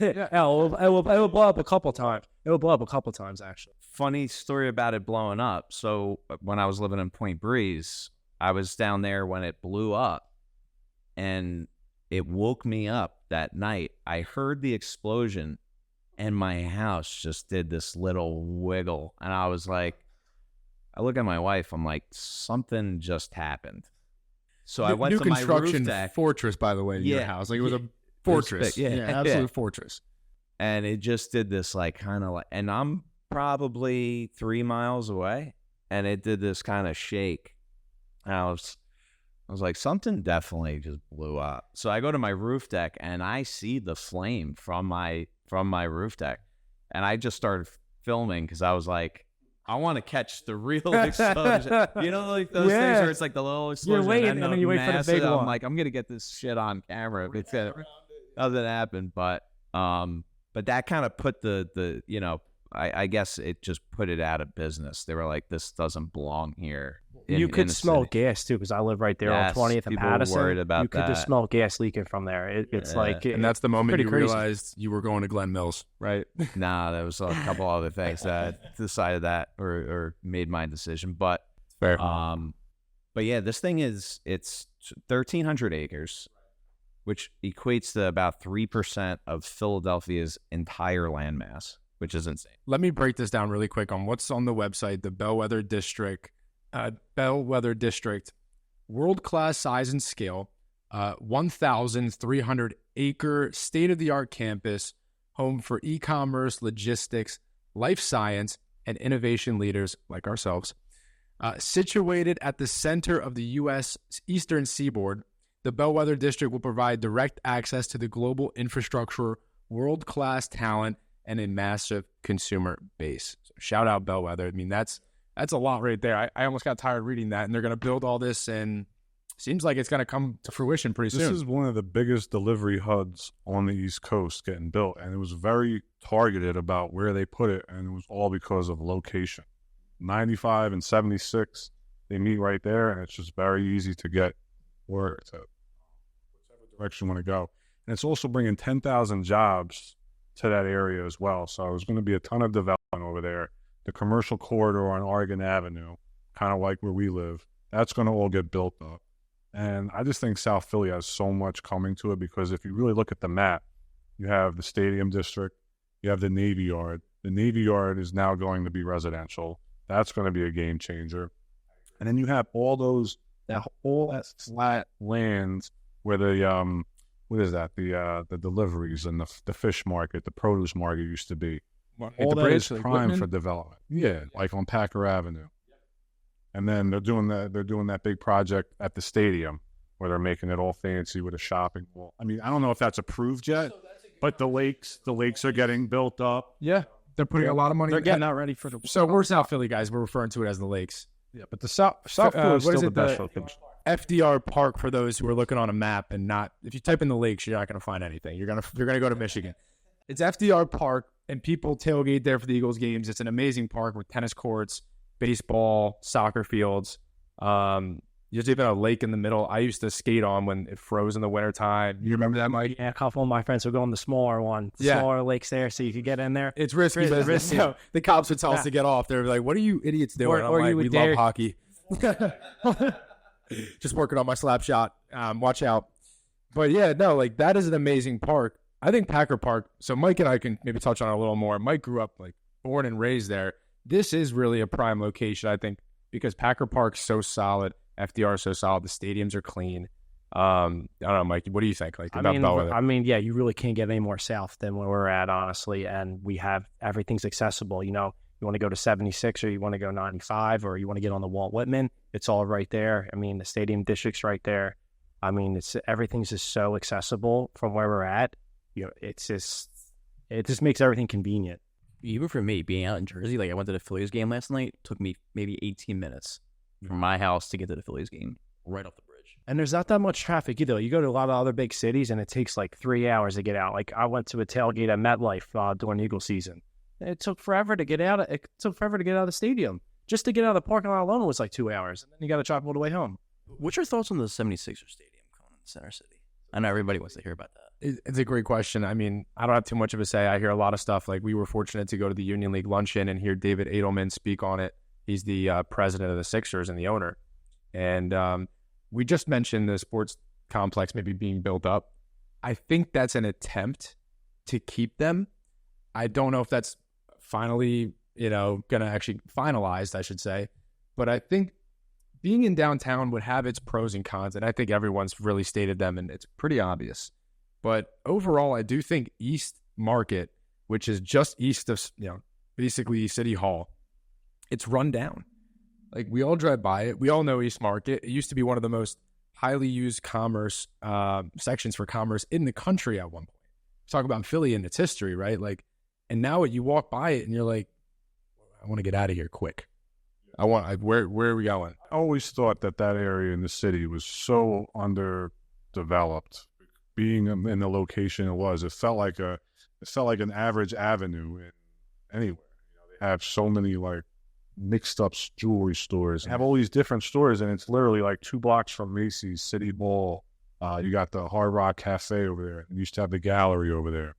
Speaker 3: It will blow up a couple times. It will blow up a couple times actually.
Speaker 4: Funny story about it blowing up. So when I was living in Point Breeze, I was down there when it blew up, and it woke me up that night. I heard the explosion, and my house just did this little wiggle, and I was like, I look at my wife, I'm like, something just happened. So I went
Speaker 1: new
Speaker 4: to my
Speaker 1: construction
Speaker 4: roof deck.
Speaker 1: fortress, by the way, in your house. Like, it was a Fortress.
Speaker 4: big.
Speaker 1: Yeah, absolute fortress.
Speaker 4: And it just did this like kind of like, and I'm probably 3 miles away, and it did this kind of shake. And I was like, something definitely just blew up. So I go to my roof deck and I see the flame from my roof deck, and I just started filming because I was like, I want to catch the real explosion. You know, like those things where it's like the little explosion.
Speaker 3: waiting,
Speaker 4: and
Speaker 3: then you wait for the big
Speaker 4: I'm
Speaker 3: one.
Speaker 4: like, I'm gonna get this shit on camera. It's doesn't happen, but that kind of put the you know, I guess it just put it out of business. They were like, this doesn't belong here.
Speaker 3: You could
Speaker 4: in the
Speaker 3: smell
Speaker 4: city.
Speaker 3: gas too, because I live right there
Speaker 4: Yes,
Speaker 3: on 20th and
Speaker 4: people were
Speaker 3: Patterson.
Speaker 4: worried about
Speaker 3: you could just
Speaker 4: that.
Speaker 3: smell gas leaking from there. It's
Speaker 4: Yeah.
Speaker 3: like,
Speaker 1: And that's the moment
Speaker 3: pretty
Speaker 1: you
Speaker 3: crazy.
Speaker 1: realized you were going to Glen Mills, right?
Speaker 4: Nah, there was a couple other things that decided that or made my decision. But
Speaker 1: Fair.
Speaker 4: but yeah, this thing it's 1,300 acres, which equates to about 3% of Philadelphia's entire landmass, which is insane.
Speaker 1: Let me break this down really quick on what's on the website. The Bellwether District, world-class size and scale, 1,300 acre state-of-the-art campus, home for e-commerce, logistics, life science, and innovation leaders like ourselves. Situated at the center of the U.S. Eastern Seaboard, the Bellwether District will provide direct access to the global infrastructure, world-class talent, and a massive consumer base. So shout out Bellwether. I mean, that's a lot right there. I almost got tired reading that, and they're going to build all this, and seems like it's going to come to fruition pretty
Speaker 2: This
Speaker 1: soon.
Speaker 2: is one of the biggest delivery hubs on the East Coast getting built, and it was very targeted about where they put it, and it was all because of location. 95 and 76, they meet right there, and it's just very easy to get where to whichever direction you want to go. And it's also bringing 10,000 jobs to that area as well. So there's going to be a ton of development over there. The commercial corridor on Oregon Avenue, kind of like where we live, that's going to all get built up. And I just think South Philly has so much coming to it, because if you really look at the map, you have the Stadium District, you have the Navy Yard. The Navy Yard is now going to be residential. That's going to be a game changer. And then you have all that flat land where the what is that? The deliveries and the fish market, the produce market used to be. All that is prime for development. Yeah, like on Packer Avenue. And then they're doing that big project at the stadium where they're making it all fancy with a shopping mall. I mean, I don't know if that's approved yet, but the lakes are getting built up.
Speaker 1: Yeah, they're putting a lot of money.
Speaker 3: they're getting out ready for the.
Speaker 1: So we're South Philly guys. We're referring to it as the lakes.
Speaker 2: Yeah, but the South Philly is
Speaker 1: what is
Speaker 2: still the
Speaker 1: it,
Speaker 2: best
Speaker 1: the-
Speaker 2: location.
Speaker 1: FDR Park, for those who are looking on a map and not, if you type in the lakes, you're not going to find anything. You're gonna go to Michigan. It's FDR Park, and people tailgate there for the Eagles games. It's an amazing park with tennis courts, baseball, soccer fields. There's even a lake in the middle. I used to skate on when it froze in the wintertime. You remember that, Mike?
Speaker 3: Yeah, a couple of my friends would go on the smaller one,
Speaker 1: Yeah.
Speaker 3: smaller lakes there, so you could get in there.
Speaker 1: It's risky,
Speaker 3: It's
Speaker 1: but
Speaker 3: risky.
Speaker 1: so the cops would tell us
Speaker 3: Yeah.
Speaker 1: to get off. They're like, "What are you idiots doing?"
Speaker 3: Or
Speaker 1: I'm
Speaker 3: you
Speaker 1: like,
Speaker 3: would
Speaker 1: "We
Speaker 3: dare-
Speaker 1: love hockey." Just working on my slap shot. Watch out. But yeah, no, like that is an amazing park. I think Packer Park. So Mike and I can maybe touch on it a little more. Mike grew up like born and raised there. This is really a prime location, I think, because Packer Park's so solid. FDR is so solid. The stadiums are clean. I don't know, Mike. What do you think? Like about Bellwether?
Speaker 3: I mean, yeah, you really can't get any more south than where we're at, honestly. And we have everything's accessible. You know, you want to go to 76, or you want to go 95, or you want to get on the Walt Whitman. It's all right there. I mean, the Stadium District's right there. I mean, everything's just so accessible from where we're at. You know, it just makes everything convenient.
Speaker 5: Even for me, being out in Jersey, like I went to the Phillies game last night, took me maybe 18 minutes from my house to get to the Phillies game, right off the bridge.
Speaker 3: And there's not that much traffic either. You go to a lot of other big cities, and it takes like 3 hours to get out. Like I went to a tailgate at MetLife during Eagle season. It took forever to get out. It took forever to get out of the stadium. Just to get out of the parking lot alone was like 2 hours, and then you got to drive all the way home.
Speaker 5: What's your thoughts on the 76er Stadium coming in the Center City? I know everybody wants to hear about that.
Speaker 1: It's a great question. I mean, I don't have too much of a say. I hear a lot of stuff. Like we were fortunate to go to the Union League luncheon and hear David Edelman speak on it. He's the president of the Sixers and the owner. And we just mentioned the sports complex maybe being built up. I think that's an attempt to keep them. I don't know if that's finally, going to actually finalized, I should say. But I think being in downtown would have its pros and cons. And I think everyone's really stated them, and it's pretty obvious. But overall, I do think East Market, which is just east of, basically City Hall, it's run down. Like, we all drive by it. We all know East Market. It used to be one of the most highly used commerce sections for commerce in the country at one point. Talk about Philly and its history, right? Like, and now you walk by it and you're like, I want to get out of here quick. Where are we going?
Speaker 2: I always thought that area in the city was so underdeveloped. Being in the location it was, it felt like an average avenue anywhere. They have so many like mixed up jewelry stores. They have all these different stores, and it's literally like 2 blocks from Macy's, City Mall. You got the Hard Rock Cafe over there. You used to have the gallery over there.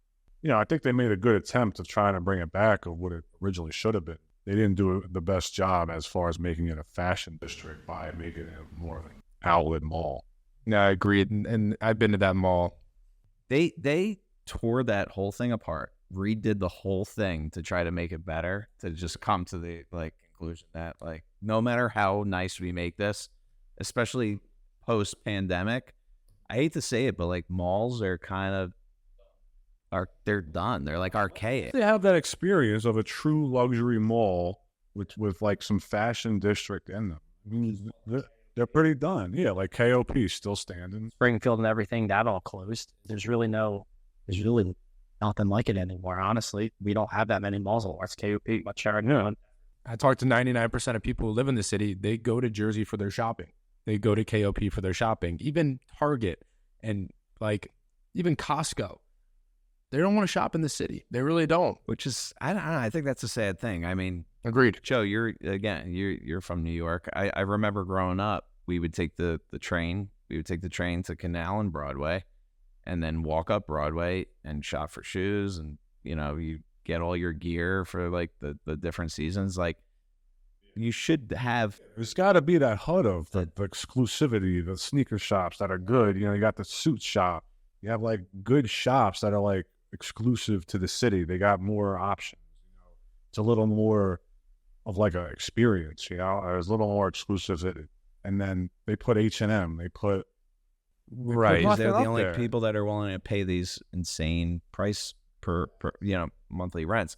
Speaker 2: I think they made a good attempt of trying to bring it back of what it originally should have been. They didn't do the best job as far as making it a fashion district by making it more of an outlet mall.
Speaker 1: No, I agree. And I've been to that mall.
Speaker 4: They tore that whole thing apart, redid the whole thing to try to make it better, to just come to the conclusion that no matter how nice we make this, especially post-pandemic, I hate to say it, but malls are they're done. They're archaic.
Speaker 2: They have that experience of a true luxury mall with some fashion district in them. I mean, they're pretty done. Yeah, like KOP still standing.
Speaker 3: Springfield and everything, that all closed. There's really nothing like it anymore, honestly. We don't have that many malls. It's KOP, much Sheridan.
Speaker 1: I talked to 99% of people who live in the city. They go to Jersey for their shopping. They go to KOP for their shopping. Even Target and even Costco. They don't want to shop in the city. They really don't.
Speaker 4: Which is, I don't know. I think that's a sad thing. I mean,
Speaker 1: agreed.
Speaker 4: Joe, you're from New York. I remember growing up, we would take the train. We would take the train to Canal and Broadway, and then walk up Broadway and shop for shoes, and you get all your gear for the different seasons. You should have.
Speaker 2: There's got to be that HUD of the exclusivity, the sneaker shops that are good. You got the suit shop. You have good shops that are exclusive to the city. They got more options. It's a little more of an experience. There's a little more exclusivity. And then they put H&M. They put
Speaker 4: right. They're the only people that are willing to pay these insane price per monthly rents.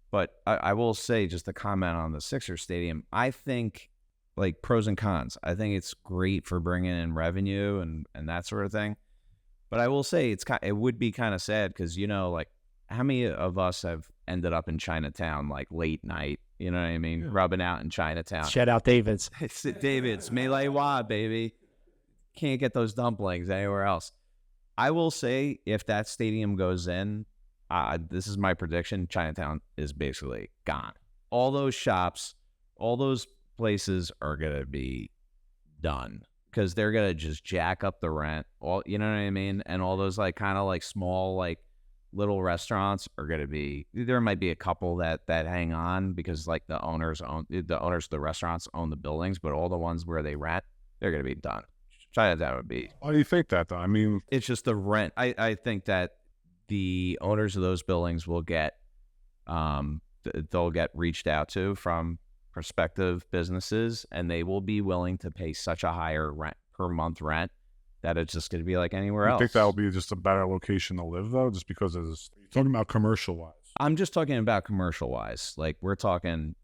Speaker 4: But I will say, just to comment on the Sixers stadium, I think pros and cons. I think it's great for bringing in revenue and that sort of thing. But I will say it would be kind of sad because, how many of us have ended up in Chinatown late night, you know what I mean? Yeah. Rubbing out in Chinatown.
Speaker 3: Shout out David's.
Speaker 4: It's David's. Melee Wa, baby. Can't get those dumplings anywhere else. I will say, if that stadium goes in, this is my prediction, Chinatown is basically gone. All those shops, all those places are going to be done. Because they're gonna just jack up the rent, you know what I mean, and all those small little restaurants are gonna be. There might be a couple that hang on because the owners of the restaurants own the buildings, but all the ones where they rent, they're gonna be done. Chinatown would be.
Speaker 2: Why do you think that though? I mean,
Speaker 4: it's just the rent. I think that the owners of those buildings will get, they'll get reached out to from prospective businesses, and they will be willing to pay such a higher rent per month rent that it's just going to be like anywhere else.
Speaker 2: I think that will be just a better location to live though, just because you're talking about commercial wise.
Speaker 4: I'm just talking about commercial wise. We're talking,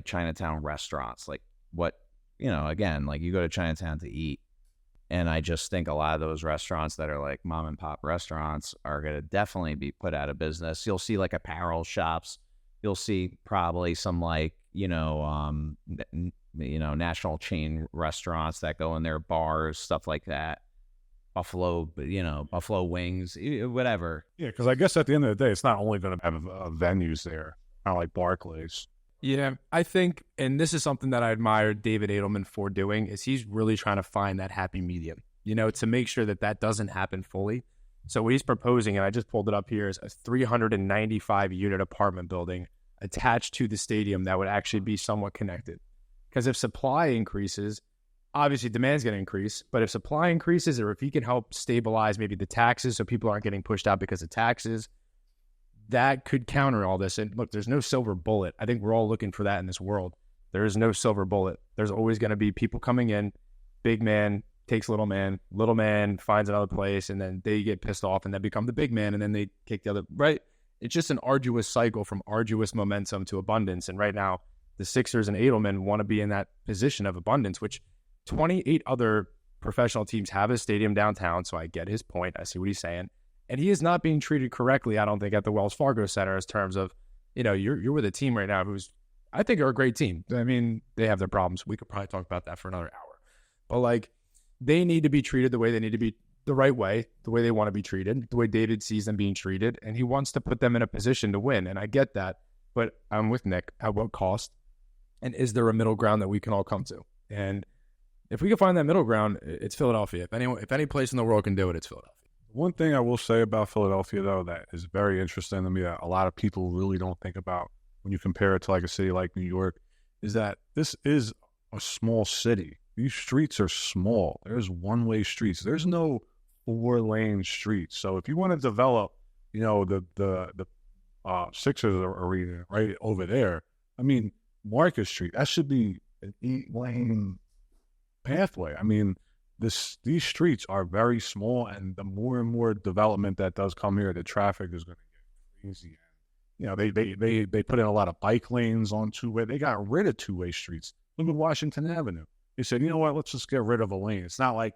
Speaker 4: Chinatown restaurants, again, you go to Chinatown to eat. And I just think a lot of those restaurants that are mom and pop restaurants are going to definitely be put out of business. You'll see apparel shops. You'll see probably some national chain restaurants that go in their bars, stuff like that. Buffalo wings, whatever.
Speaker 2: Yeah, because I guess at the end of the day, it's not only going to have venues there, kind of like Barclays.
Speaker 1: Yeah, I think, and this is something that I admire David Edelman for doing, is he's really trying to find that happy medium, to make sure that doesn't happen fully. So what he's proposing, and I just pulled it up here, is a 395-unit apartment building attached to the stadium that would actually be somewhat connected. Because if supply increases, obviously demand's going to increase, but if supply increases, or if he can help stabilize maybe the taxes so people aren't getting pushed out because of taxes, that could counter all this. And look, there's no silver bullet. I think we're all looking for that in this world. There is no silver bullet. There's always going to be people coming in, big man, takes little man finds another place, and then they get pissed off and then become the big man, and then they take the other, right? It's just an arduous cycle from arduous momentum to abundance. And right now, the Sixers and Edelman want to be in that position of abundance, which 28 other professional teams have a stadium downtown. So I get his point. I see what he's saying. And he is not being treated correctly, I don't think, at the Wells Fargo Center as terms of, you're with a team right now who's, I think, are a great team. I mean, they have their problems. We could probably talk about that for another hour. But, like, they need to be treated the way they need to be, the right way, the way they want to be treated, the way David sees them being treated. And he wants to put them in a position to win. And I get that. But I'm with Nick. At what cost? And is there a middle ground that we can all come to? And if we can find that middle ground, it's Philadelphia. If any place in the world can do it, it's Philadelphia.
Speaker 2: One thing I will say about Philadelphia, though, that is very interesting to me that a lot of people really don't think about when you compare it to like a city like New York, is that this is a small city. These streets are small. There's one-way streets. There's no 4-lane streets. So if you want to develop, the Sixers arena right over there, I mean, Market Street, that should be an 8-lane pathway. I mean, these streets are very small, and the more and more development that does come here, the traffic is going to get crazy. They put in a lot of bike lanes on two-way. They got rid of two-way streets. Look at Washington Avenue. They said, you know what? Let's just get rid of a lane. It's not like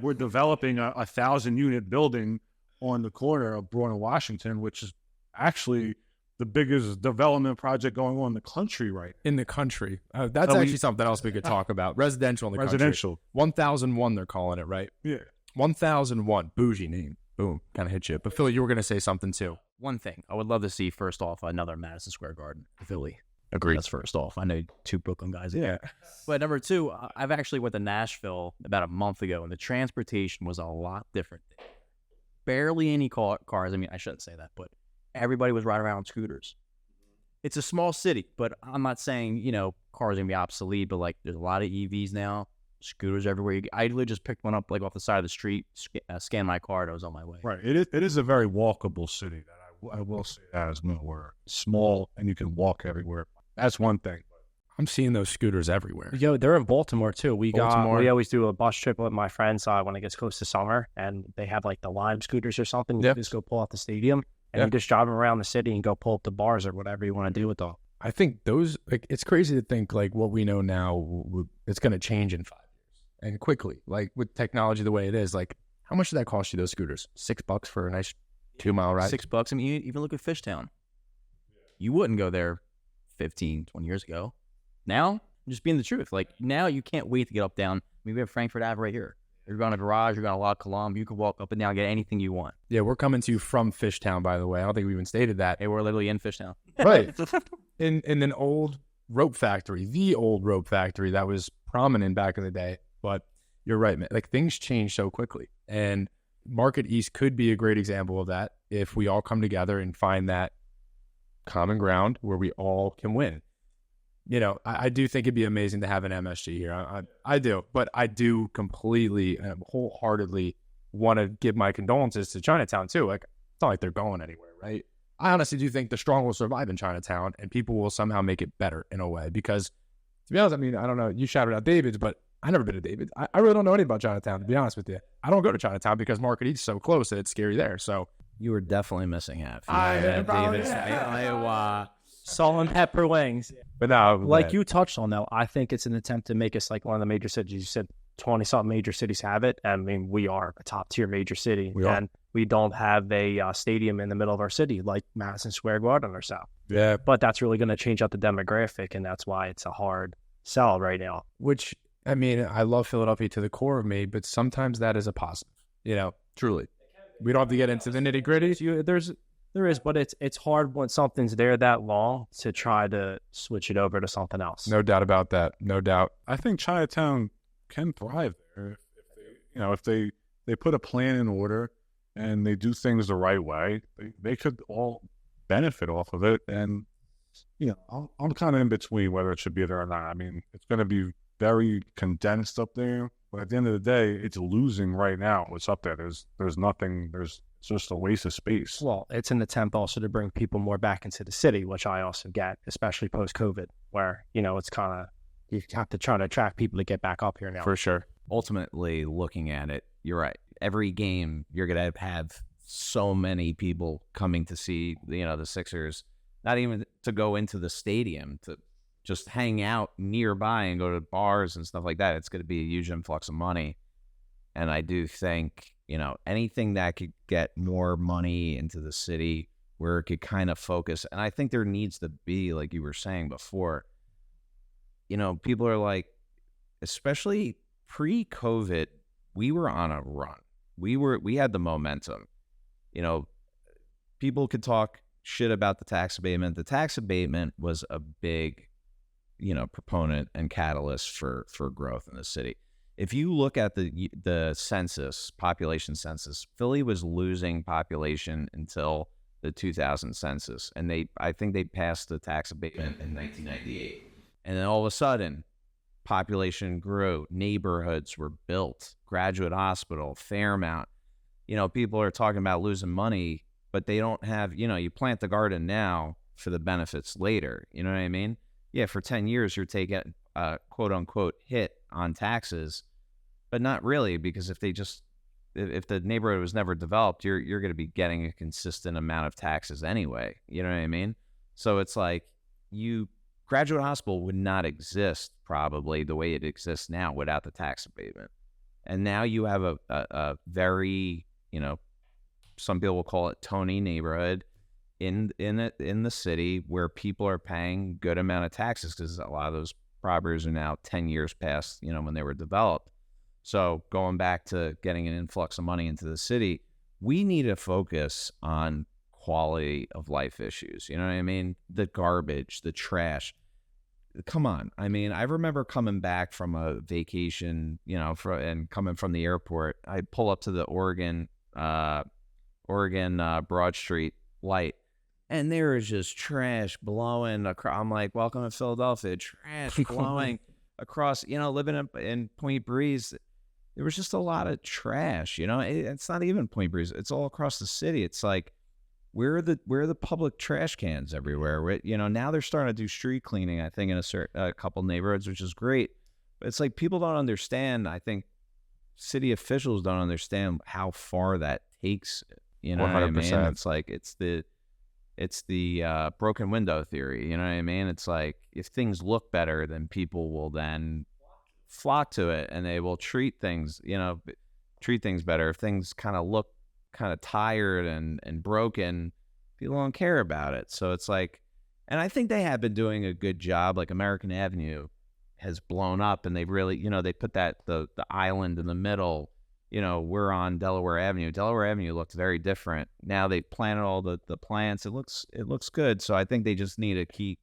Speaker 2: we're developing a 1,000-unit building on the corner of Broad and Washington, which is actually the biggest development project going on in the country right now.
Speaker 1: In the country. That's actually something else we could talk about. Residential in the country. 1001, they're calling it, right?
Speaker 2: Yeah.
Speaker 1: 1001. Bougie name. Boom. Kind of hit you. But Philly, you were going to say something too.
Speaker 5: One thing I would love to see, first off, another Madison Square Garden for Philly.
Speaker 1: Agreed.
Speaker 5: That's first off. I know 2 Brooklyn guys.
Speaker 1: Yeah.
Speaker 5: But number 2, I've actually went to Nashville about a month ago, and the transportation was a lot different. Barely any cars. I mean, I shouldn't say that, but everybody was riding around on scooters. It's a small city, but I'm not saying, cars are going to be obsolete, but like there's a lot of EVs now, scooters everywhere. I literally just picked one up like off the side of the street, scanned my card, I was on my way.
Speaker 2: Right. It is a very walkable city. That I will say that as well. We're small and you can walk everywhere. That's one thing.
Speaker 1: I'm seeing those scooters everywhere.
Speaker 3: Yo, they're in Baltimore too. We always do a bus trip with my friends when it gets close to summer, and they have like the Lime scooters or something. You just go pull out the stadium, and you just drive them around the city and go pull up the bars or whatever you want to do with them.
Speaker 1: I think those, like, it's crazy to think like what we know now, it's going to change in 5 years and quickly. Like with technology the way it is, like how much did that cost you, those scooters? $6 for a nice 2-mile ride?
Speaker 5: $6. I mean, even look at Fishtown. You wouldn't go there 15, 20 years ago. Now, just being the truth, like now you can't wait to get up, down. I mean, we have Frankfurt Ave right here. You're going to garage, you're going to La Colombe, you can walk up and down, get anything you want.
Speaker 1: Yeah, we're coming to you from Fishtown, by the way. I don't think we even stated that.
Speaker 5: Hey, we're literally in Fishtown.
Speaker 1: Right. in an old rope factory, the old rope factory that was prominent back in the day. But you're right, man. Like things change so quickly. And Market East could be a great example of that if we all come together and find that common ground where we all can win. I do think it'd be amazing to have an MSG here. I do, but I do completely, wholeheartedly want to give my condolences to Chinatown too. Like, it's not like they're going anywhere, right? I honestly do think the strong will survive in Chinatown, and people will somehow make it better in a way. Because, to be honest, I mean, I don't know, you shouted out David's, but I've never been to David's. I really don't know anything about Chinatown, to be honest with you. I don't go to Chinatown because Market East is so close that it's scary there. So
Speaker 5: you were definitely missing half.
Speaker 3: Salt and pepper wings.
Speaker 1: But now,
Speaker 3: like you touched on, though, I think it's an attempt to make us like one of the major cities. You said 20-something major cities have it. I mean, we are a top-tier major city. And we don't have a stadium in the middle of our city like Madison Square Garden or South.
Speaker 1: Yeah.
Speaker 3: But that's really going to change out the demographic, and that's why it's a hard sell right now.
Speaker 1: Which, I mean, I love Philadelphia to the core of me, but sometimes that is a positive, truly. We don't have to get into the nitty-gritty.
Speaker 3: There is, but it's hard when something's there that long to try to switch it over to something else.
Speaker 1: No doubt about that. No doubt.
Speaker 2: I think Chinatown can thrive there if they put a plan in order and they do things the right way. They could all benefit off of it. And I'm kind of in between whether it should be there or not. I mean, it's going to be very condensed up there, but at the end of the day, it's losing right now. What's up there? There's nothing. It's just a waste of space.
Speaker 3: Well, it's an attempt also to bring people more back into the city, which I also get, especially post-COVID, where, it's kind of, you have to try to attract people to get back up here now.
Speaker 1: For sure.
Speaker 4: ultimately looking at it, you're right. Every game, you're going to have so many people coming to see, the Sixers, not even to go into the stadium, to just hang out nearby and go to bars and stuff like that. It's going to be a huge influx of money. And I do think, anything that could get more money into the city where it could kind of focus. And I think there needs to be, like you were saying before, people are like, especially pre-COVID, we were on a run. We had the momentum. People could talk shit about the tax abatement. The tax abatement was a big, proponent and catalyst for growth in the city. If you look at the census, population census, Philly was losing population until the 2000 census, and I think they passed the tax abatement in 1998. And then all of a sudden, population grew, neighborhoods were built, Graduate Hospital, Fairmount. People are talking about losing money, but they don't have, you plant the garden now for the benefits later. You know what I mean? Yeah, for 10 years, you're taking a quote unquote hit on taxes, but not really, because if the neighborhood was never developed, you're going to be getting a consistent amount of taxes anyway. You know what I mean? So it's like Graduate Hospital would not exist probably the way it exists now without the tax abatement. And now you have a very, some people will call it Tony neighborhood in the city where people are paying good amount of taxes, because a lot of those properties are now 10 years past, when they were developed. So going back to getting an influx of money into the city, we need to focus on quality of life issues. You know what I mean? The garbage, the trash. Come on. I mean, I remember coming back from a vacation, and coming from the airport. I pull up to the Oregon Broad Street light, and there is just trash blowing across. I'm like, welcome to Philadelphia. Trash blowing across, living in Point Breeze. There was just a lot of trash, It's not even Point Breeze. It's all across the city. It's like, where are the public trash cans everywhere? Now they're starting to do street cleaning, I think, in a couple neighborhoods, which is great. But it's like people don't understand. I think city officials don't understand how far that takes. You know 100%. What I mean? It's like it's the broken window theory. You know what I mean? It's like if things look better, then people will then flock to it, and they will treat things better. If things kind of look kind of tired and broken, people don't care about it. So it's like, and I think they have been doing a good job. Like American Avenue has blown up, and they've really, they put that the island in the middle. We're on Delaware Avenue. Delaware Avenue looks very different now. They planted all the plants. It looks good. So I think they just need to keep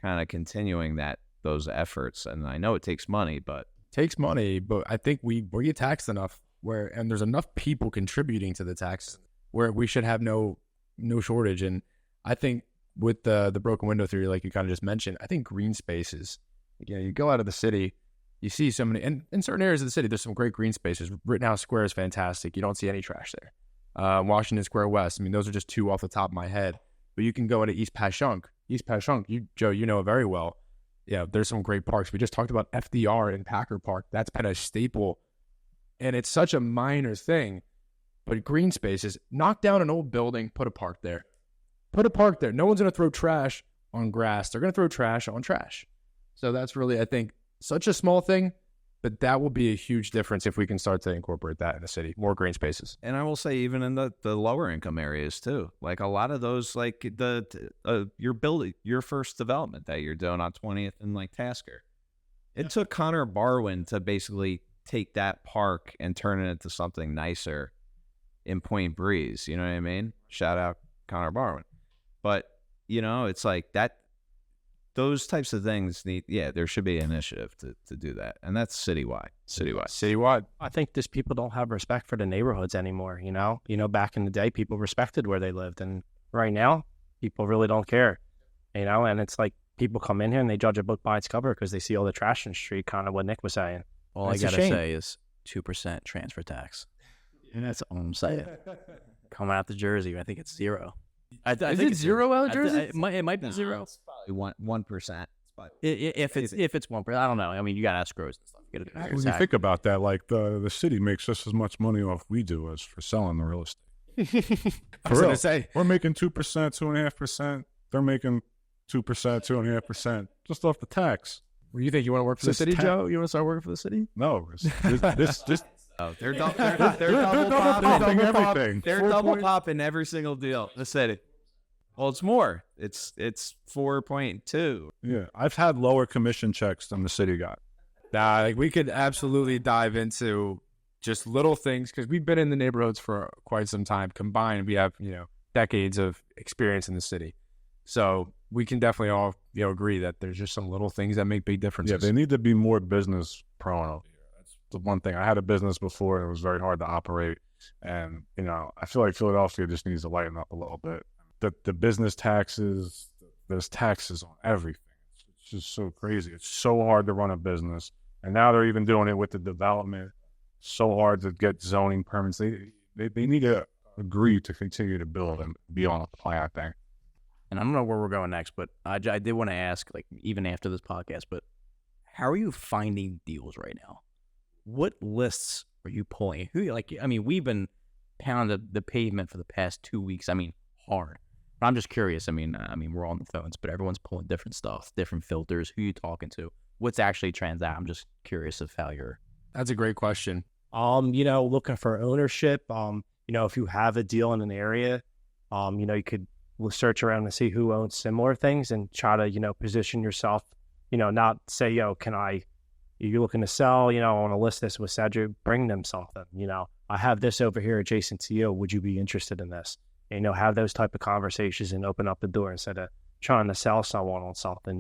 Speaker 4: kind of continuing those efforts. And I know it takes money, but
Speaker 1: I think we get taxed enough and there's enough people contributing to the tax where we should have no shortage. And I think with the broken window theory, like you kind of just mentioned, I think green spaces, you go out of the city, you see so many, and in certain areas of the city, there's some great green spaces. Rittenhouse Square is fantastic. You don't see any trash there. Washington Square West, I mean, those are just two off the top of my head. But you can go into East Passyunk, Joe, you know it very well. Yeah, there's some great parks. We just talked about FDR in Packer Park. That's been a staple. And it's such a minor thing. But green spaces, knock down an old building, put a park there. No one's going to throw trash on grass. They're going to throw trash on trash. So that's really, I think, such a small thing, but that will be a huge difference if we can start to incorporate that in the city, more green spaces.
Speaker 4: And I will say, even in the lower income areas too, like a lot of those, like you're building your first development that you're doing on 20th and like Tasker. It took Connor Barwin to basically take that park and turn it into something nicer in Point Breeze. You know what I mean? Shout out Connor Barwin. But, it's like that. Those types of things there should be an initiative to do that. And that's citywide.
Speaker 3: I think just people don't have respect for the neighborhoods anymore, back in the day, people respected where they lived. And right now, people really don't care, and it's like people come in here and they judge a book by its cover because they see all the trash in the street, kind of what Nick was saying.
Speaker 5: All I got to say is 2% transfer tax. And that's all I'm saying. Coming out to Jersey, I think it's 0.
Speaker 3: Is it 0 out of Jersey?
Speaker 5: It might be 0.
Speaker 4: It's probably 1%. It's But
Speaker 5: If it's 1%, I don't know. I mean, you got escrows and stuff. You gotta
Speaker 2: When you think about that, like the city makes just as much money off we do as for selling the real estate.
Speaker 1: I was
Speaker 2: real.
Speaker 1: going to say,
Speaker 2: We're making 2%, 2.5%. They're making 2%, 2.5%, just off the tax.
Speaker 1: well, you think you want to work for the
Speaker 2: This
Speaker 1: city,
Speaker 2: ta-
Speaker 1: Joe? You want to start working for the city?
Speaker 2: No, this
Speaker 4: oh,
Speaker 2: they're double popping everything.
Speaker 4: They're
Speaker 2: 4
Speaker 4: double
Speaker 2: point-
Speaker 4: popping every single deal. The city. Well, it's more. It's 4.2.
Speaker 2: Yeah, I've had lower commission checks than the city got.
Speaker 1: Nah, like we could absolutely dive into just little things because we've been in the neighborhoods for quite some time. Combined, we have decades of experience in the city, so we can definitely all agree that there's just some little things that make big differences.
Speaker 2: Yeah, they need to be more business prone over here. That's the one thing. I had a business before and it was very hard to operate, and I feel like Philadelphia just needs to lighten up a little bit. The business taxes, there's taxes on everything. It's just so crazy. It's so hard to run a business, and now they're even doing it with the development. So hard to get zoning permits. They need to agree to continue to build and be on a plan, I think.
Speaker 5: And I don't know where we're going next, but I did want to ask, like, even after this podcast, but how are you finding deals right now? What lists are you pulling? We've been pounding the pavement for the past 2 weeks. I mean, hard. But I'm just curious. I mean, we're on the phones, but everyone's pulling different stuff, different filters. Who you talking to? What's actually transact? I'm just curious of how you're.
Speaker 1: That's a great question.
Speaker 3: Looking for ownership. If you have a deal in an area, you could search around and see who owns similar things and try to, position yourself, not say, you're looking to sell, I want to list this with Cedric, bring them something, I have this over here adjacent to you. Would you be interested in this? And, have those type of conversations and open up the door instead of trying to sell someone on something,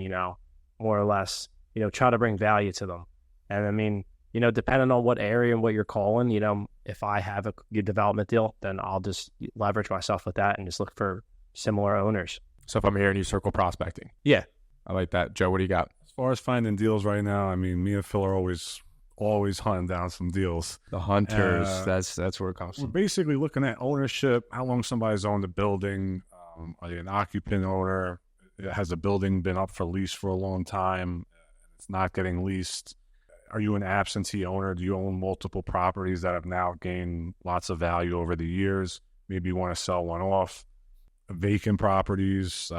Speaker 3: more or less, try to bring value to them. And I mean, depending on what area and what you're calling, if I have a good development deal, then I'll just leverage myself with that and just look for similar owners.
Speaker 1: So if I'm hearing you, circle prospecting.
Speaker 3: Yeah.
Speaker 1: I like that. Joe, what do you got?
Speaker 2: As far as finding deals right now, I mean, me and Phil are always hunting down some deals.
Speaker 1: The hunters. That's where it comes
Speaker 2: We're
Speaker 1: from.
Speaker 2: basically looking at ownership, how long somebody's owned the building. Are you an occupant owner? Has the building been up for lease for a long time? It's not getting leased. Are you an absentee owner? Do you own multiple properties that have now gained lots of value over the years? Maybe you want to sell one off. Vacant properties.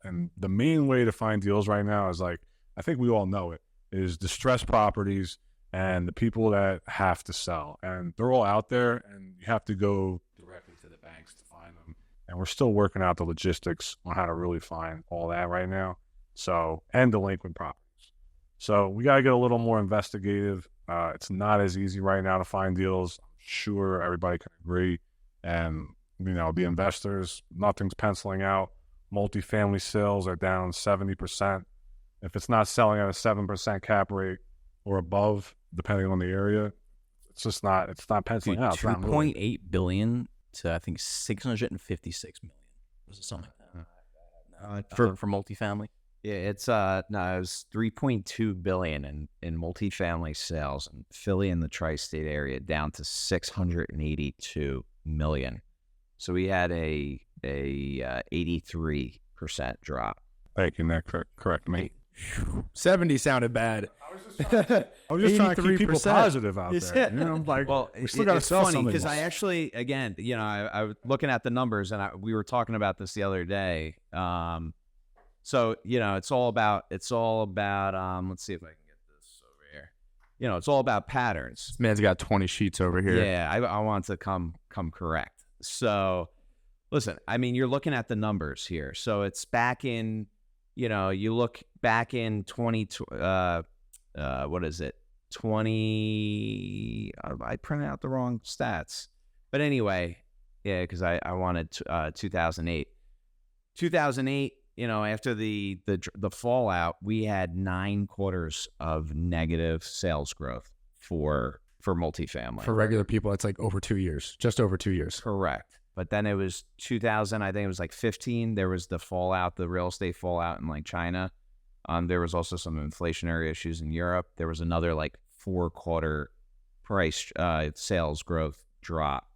Speaker 2: And the main way to find deals right now is, like, I think we all know it, is distressed properties and the people that have to sell. And they're all out there, and you have to go directly to the banks to find them. And we're still working out the logistics on how to really find all that right now. So, and delinquent properties. So we got to get a little more investigative. It's not as easy right now to find deals. I'm sure everybody can agree. And, the investors, nothing's penciling out. Multifamily sales are down 70%. If it's not selling at a 7% cap rate or above, depending on the area, it's not penciling out. It's not moving.
Speaker 5: $2.8 billion to, I think, $656 million. Was it something like that? For multifamily?
Speaker 4: Yeah, it's it was 3.2 billion in multifamily sales in Philly and the tri-state area, down to 682 million. So we had a 83% drop.
Speaker 2: Thank you, Nick. Correct me.
Speaker 1: 70 sounded bad.
Speaker 2: I was just trying to keep people
Speaker 1: 83%.
Speaker 2: positive out there. I'm like,
Speaker 4: Well,
Speaker 2: we still got to
Speaker 4: it's
Speaker 2: sell
Speaker 4: funny
Speaker 2: something.
Speaker 4: because I actually, again, I was looking at the numbers and we were talking about this the other day. So it's all about. Let's see if I can get this over here. It's all about patterns.
Speaker 1: This man's got 20 sheets over here.
Speaker 4: Yeah, I want to come correct. So, listen, I mean, you're looking at the numbers here. So it's back in, you look back in 20. What is it? 20. I printed out the wrong stats, but anyway, yeah, because I wanted 2008. 2008. After the fallout, we had 9 quarters of negative sales growth for multifamily.
Speaker 1: For regular people, it's like over 2 years, just over 2 years.
Speaker 4: Correct. But then it was 2000, I think it was like 15. There was the fallout, the real estate fallout in like China. There was also some inflationary issues in Europe. There was another like 4-quarter price sales growth drop.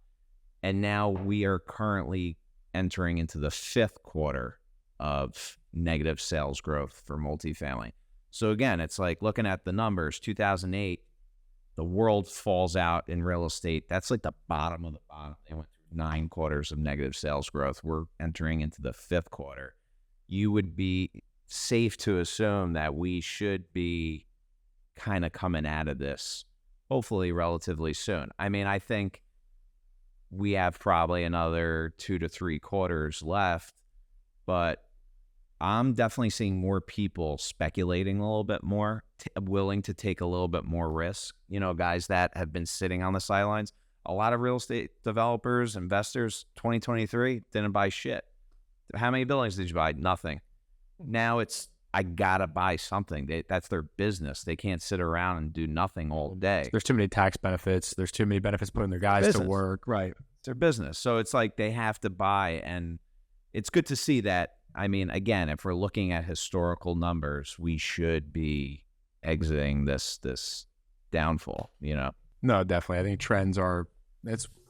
Speaker 4: And now we are currently entering into the 5th quarter of negative sales growth for multifamily. So again, it's like looking at the numbers, 2008, the world falls out in real estate. That's like the bottom of the bottom. They went through 9 quarters of negative sales growth. We're entering into the 5th quarter. You would be safe to assume that we should be kind of coming out of this, hopefully relatively soon. I mean, I think we have probably another 2 to 3 quarters left, but I'm definitely seeing more people speculating a little bit more, willing to take a little bit more risk. You know, guys that have been sitting on the sidelines. A lot of real estate developers, investors, 2023 didn't buy shit. How many buildings did you buy? Nothing. Now it's, I gotta buy something. That's their business. They can't sit around and do nothing all day.
Speaker 1: There's too many tax benefits. There's too many benefits putting their guys to work. Right.
Speaker 4: It's their business. So it's like they have to buy, and it's good to see that. I mean, again, if we're looking at historical numbers, we should be exiting this downfall, you know?
Speaker 1: No, definitely. I think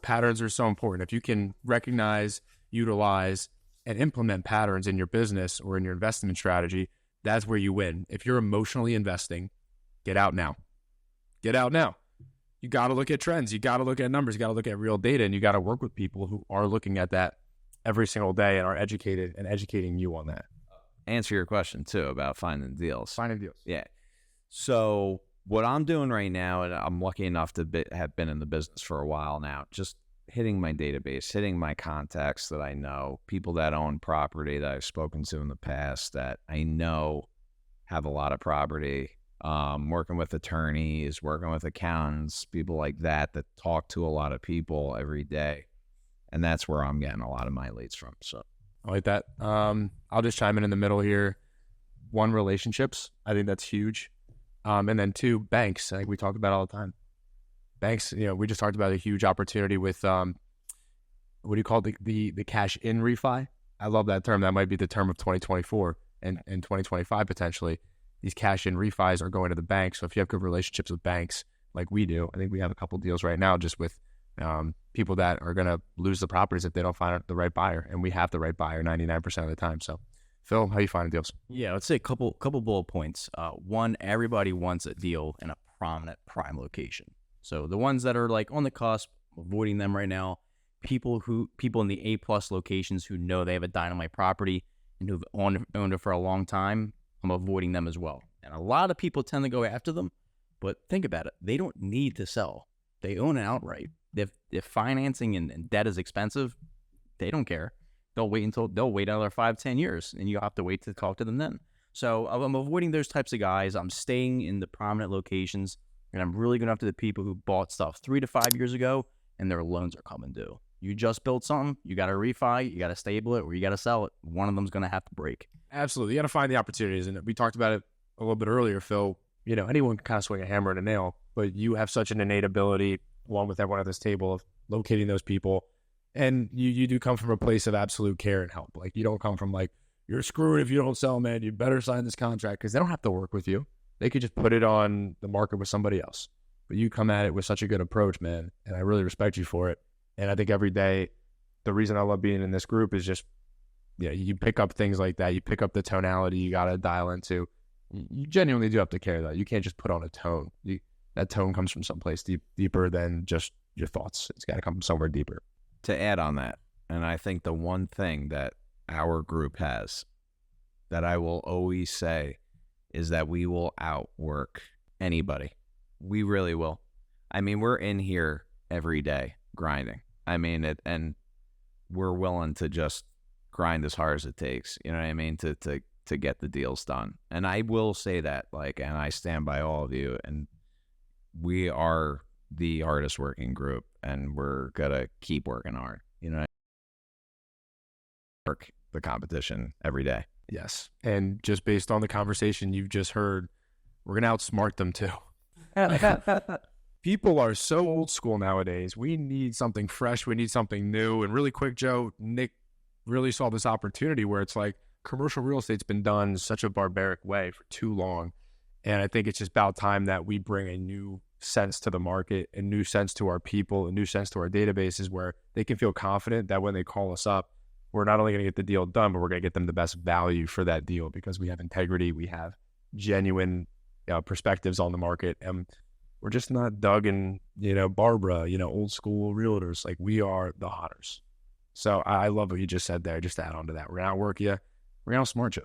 Speaker 1: patterns are so important. If you can recognize, utilize, and implement patterns in your business or in your investment strategy, that's where you win. If you're emotionally investing, get out now. Get out now. You got to look at trends. You got to look at numbers. You got to look at real data, and you got to work with people who are looking at that every single day and are educated and educating you on that.
Speaker 4: Answer your question too about finding deals.
Speaker 1: Finding deals.
Speaker 4: Yeah. So what I'm doing right now, and I'm lucky enough to have been in the business for a while now, just hitting my database, hitting my contacts that I know, people that own property that I've spoken to in the past that I know have a lot of property, working with attorneys, working with accountants, people like that talk to a lot of people every day. And that's where I'm getting a lot of my leads from. So
Speaker 1: I like that. I'll just chime in the middle here. 1, relationships. I think that's huge. And then 2, banks. I think we talk about it all the time. Banks, you know, we just talked about a huge opportunity with, what do you call it? The cash in refi. I love that term. That might be the term of 2024 and 2025 potentially. These cash in refis are going to the bank. So if you have good relationships with banks like we do, I think we have a couple deals right now just with people that are going to lose the properties if they don't find the right buyer. And we have the right buyer 99% of the time. So Phil, how you finding deals?
Speaker 5: Yeah, let's say a couple bullet points. 1, everybody wants a deal in a prominent prime location. So the ones that are like on the cusp, avoiding them right now. People in the A+ locations who know they have a dynamite property and who've owned it for a long time, I'm avoiding them as well. And a lot of people tend to go after them, but think about it. They don't need to sell. They own it outright. If financing and debt is expensive, they don't care. They'll wait another 5-10 years, and you have to wait to talk to them then. So I'm avoiding those types of guys. I'm staying in the prominent locations, and I'm really going after the people who bought stuff 3 to 5 years ago, and their loans are coming due. You just built something, you got to refi, you got to stable it, or you got to sell it. One of them's going to have to break.
Speaker 1: Absolutely. You got to find the opportunities. And we talked about it a little bit earlier, Phil. You know, anyone can kind of swing a hammer and a nail, but you have such an innate ability, along with everyone at this table, of locating those people. And you do come from a place of absolute care and help. Like, you don't come from like, you're screwed if you don't sell, man. You better sign this contract, because they don't have to work with you. They could just put it on the market with somebody else. But you come at it with such a good approach, man. And I really respect you for it. And I think every day, the reason I love being in this group is just, yeah, you pick up things like that. You pick up the tonality you got to dial into. You genuinely do have to care, though. You can't just put on a tone. That tone comes from someplace deeper than just your thoughts. It's got to come from somewhere deeper.
Speaker 4: to add on that, and I think the one thing that our group has that I will always say is that we will outwork anybody. We really will. I mean, we're in here every day grinding. I mean, and we're willing to just grind as hard as it takes, you know what I mean, to get the deals done. And I will say that, like, and I stand by all of you, and we are the hardest working group, and we're gonna keep working hard, you know, work the competition every day.
Speaker 1: Yes. And just based on the conversation you've just heard, we're going to outsmart them too. People are so old school nowadays. We need something fresh. We need something new. And really quick, Joe, Nick really saw this opportunity where it's like commercial real estate's been done such a barbaric way for too long. And I think it's just about time that we bring a new sense to the market, a new sense to our people, a new sense to our databases where they can feel confident that when they call us up, we're not only going to get the deal done, but we're going to get them the best value for that deal because we have integrity, we have genuine perspectives on the market. And we're just not Doug and, Barbara, old school realtors. Like, we are the Hunters. So I love what you just said there. Just to add on to that, we're going to outwork you. We're going to outsmart you.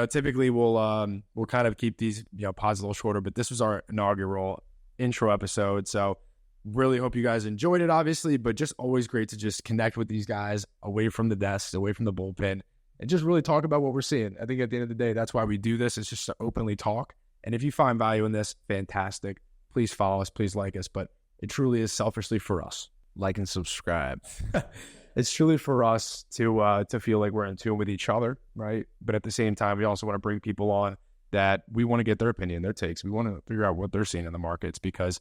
Speaker 1: Typically we'll kind of keep these, pods a little shorter, but this was our inaugural intro episode. So really hope you guys enjoyed it, obviously, but just always great to just connect with these guys away from the desks, away from the bullpen, and just really talk about what we're seeing. I think at the end of the day, that's why we do this. It's just to openly talk. And if you find value in this, fantastic. Please follow us. Please like us. But it truly is selfishly for us.
Speaker 4: Like and subscribe.
Speaker 1: It's truly for us to feel like we're in tune with each other, right? But at the same time, we also want to bring people on that we want to get their opinion, their takes. We want to figure out what they're seeing in the markets, because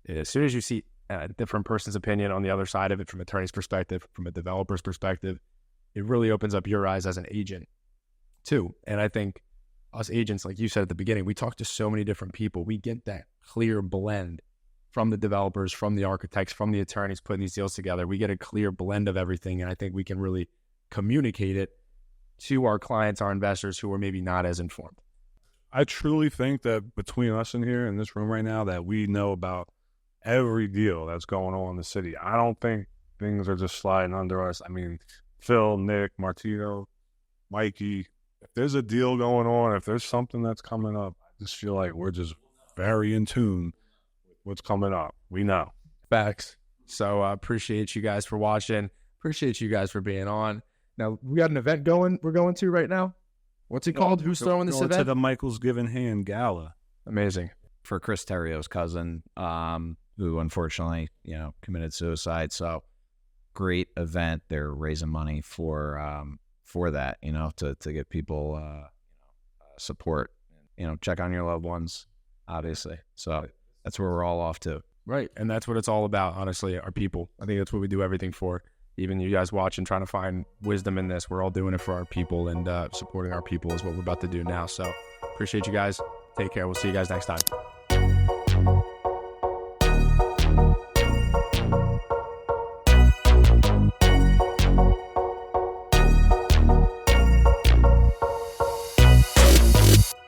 Speaker 1: as soon as you see a different person's opinion on the other side of it, from an attorney's perspective, from a developer's perspective, it really opens up your eyes as an agent too. And I think us agents, like you said at the beginning, we talk to so many different people. We get that clear blend from the developers, from the architects, from the attorneys putting these deals together. We get a clear blend of everything. And I think we can really communicate it to our clients, our investors who are maybe not as informed.
Speaker 2: I truly think that between us in here in this room right now, that we know about every deal that's going on in the city. I don't think things are just sliding under us. I mean, Phil, Nick, Martino, Mikey, if there's a deal going on, if there's something that's coming up, I just feel like we're just very in tune with what's coming up. We know.
Speaker 1: Facts. So I appreciate you guys for watching. Appreciate you guys for being on. Now, we got an event we're going to right now. What's it called? Who's throwing this event?
Speaker 2: To the Michael's Given Hand Gala.
Speaker 1: Amazing.
Speaker 4: For Chris Terrio's cousin, who unfortunately, committed suicide. So great event. They're raising money for that, to get people support. Check on your loved ones, obviously. So that's where we're all off to.
Speaker 1: Right. And that's what it's all about, honestly, our people. I think that's what we do everything for. Even you guys watching, trying to find wisdom in this, we're all doing it for our people, and supporting our people is what we're about to do now. So appreciate you guys. Take care. We'll see you guys next time.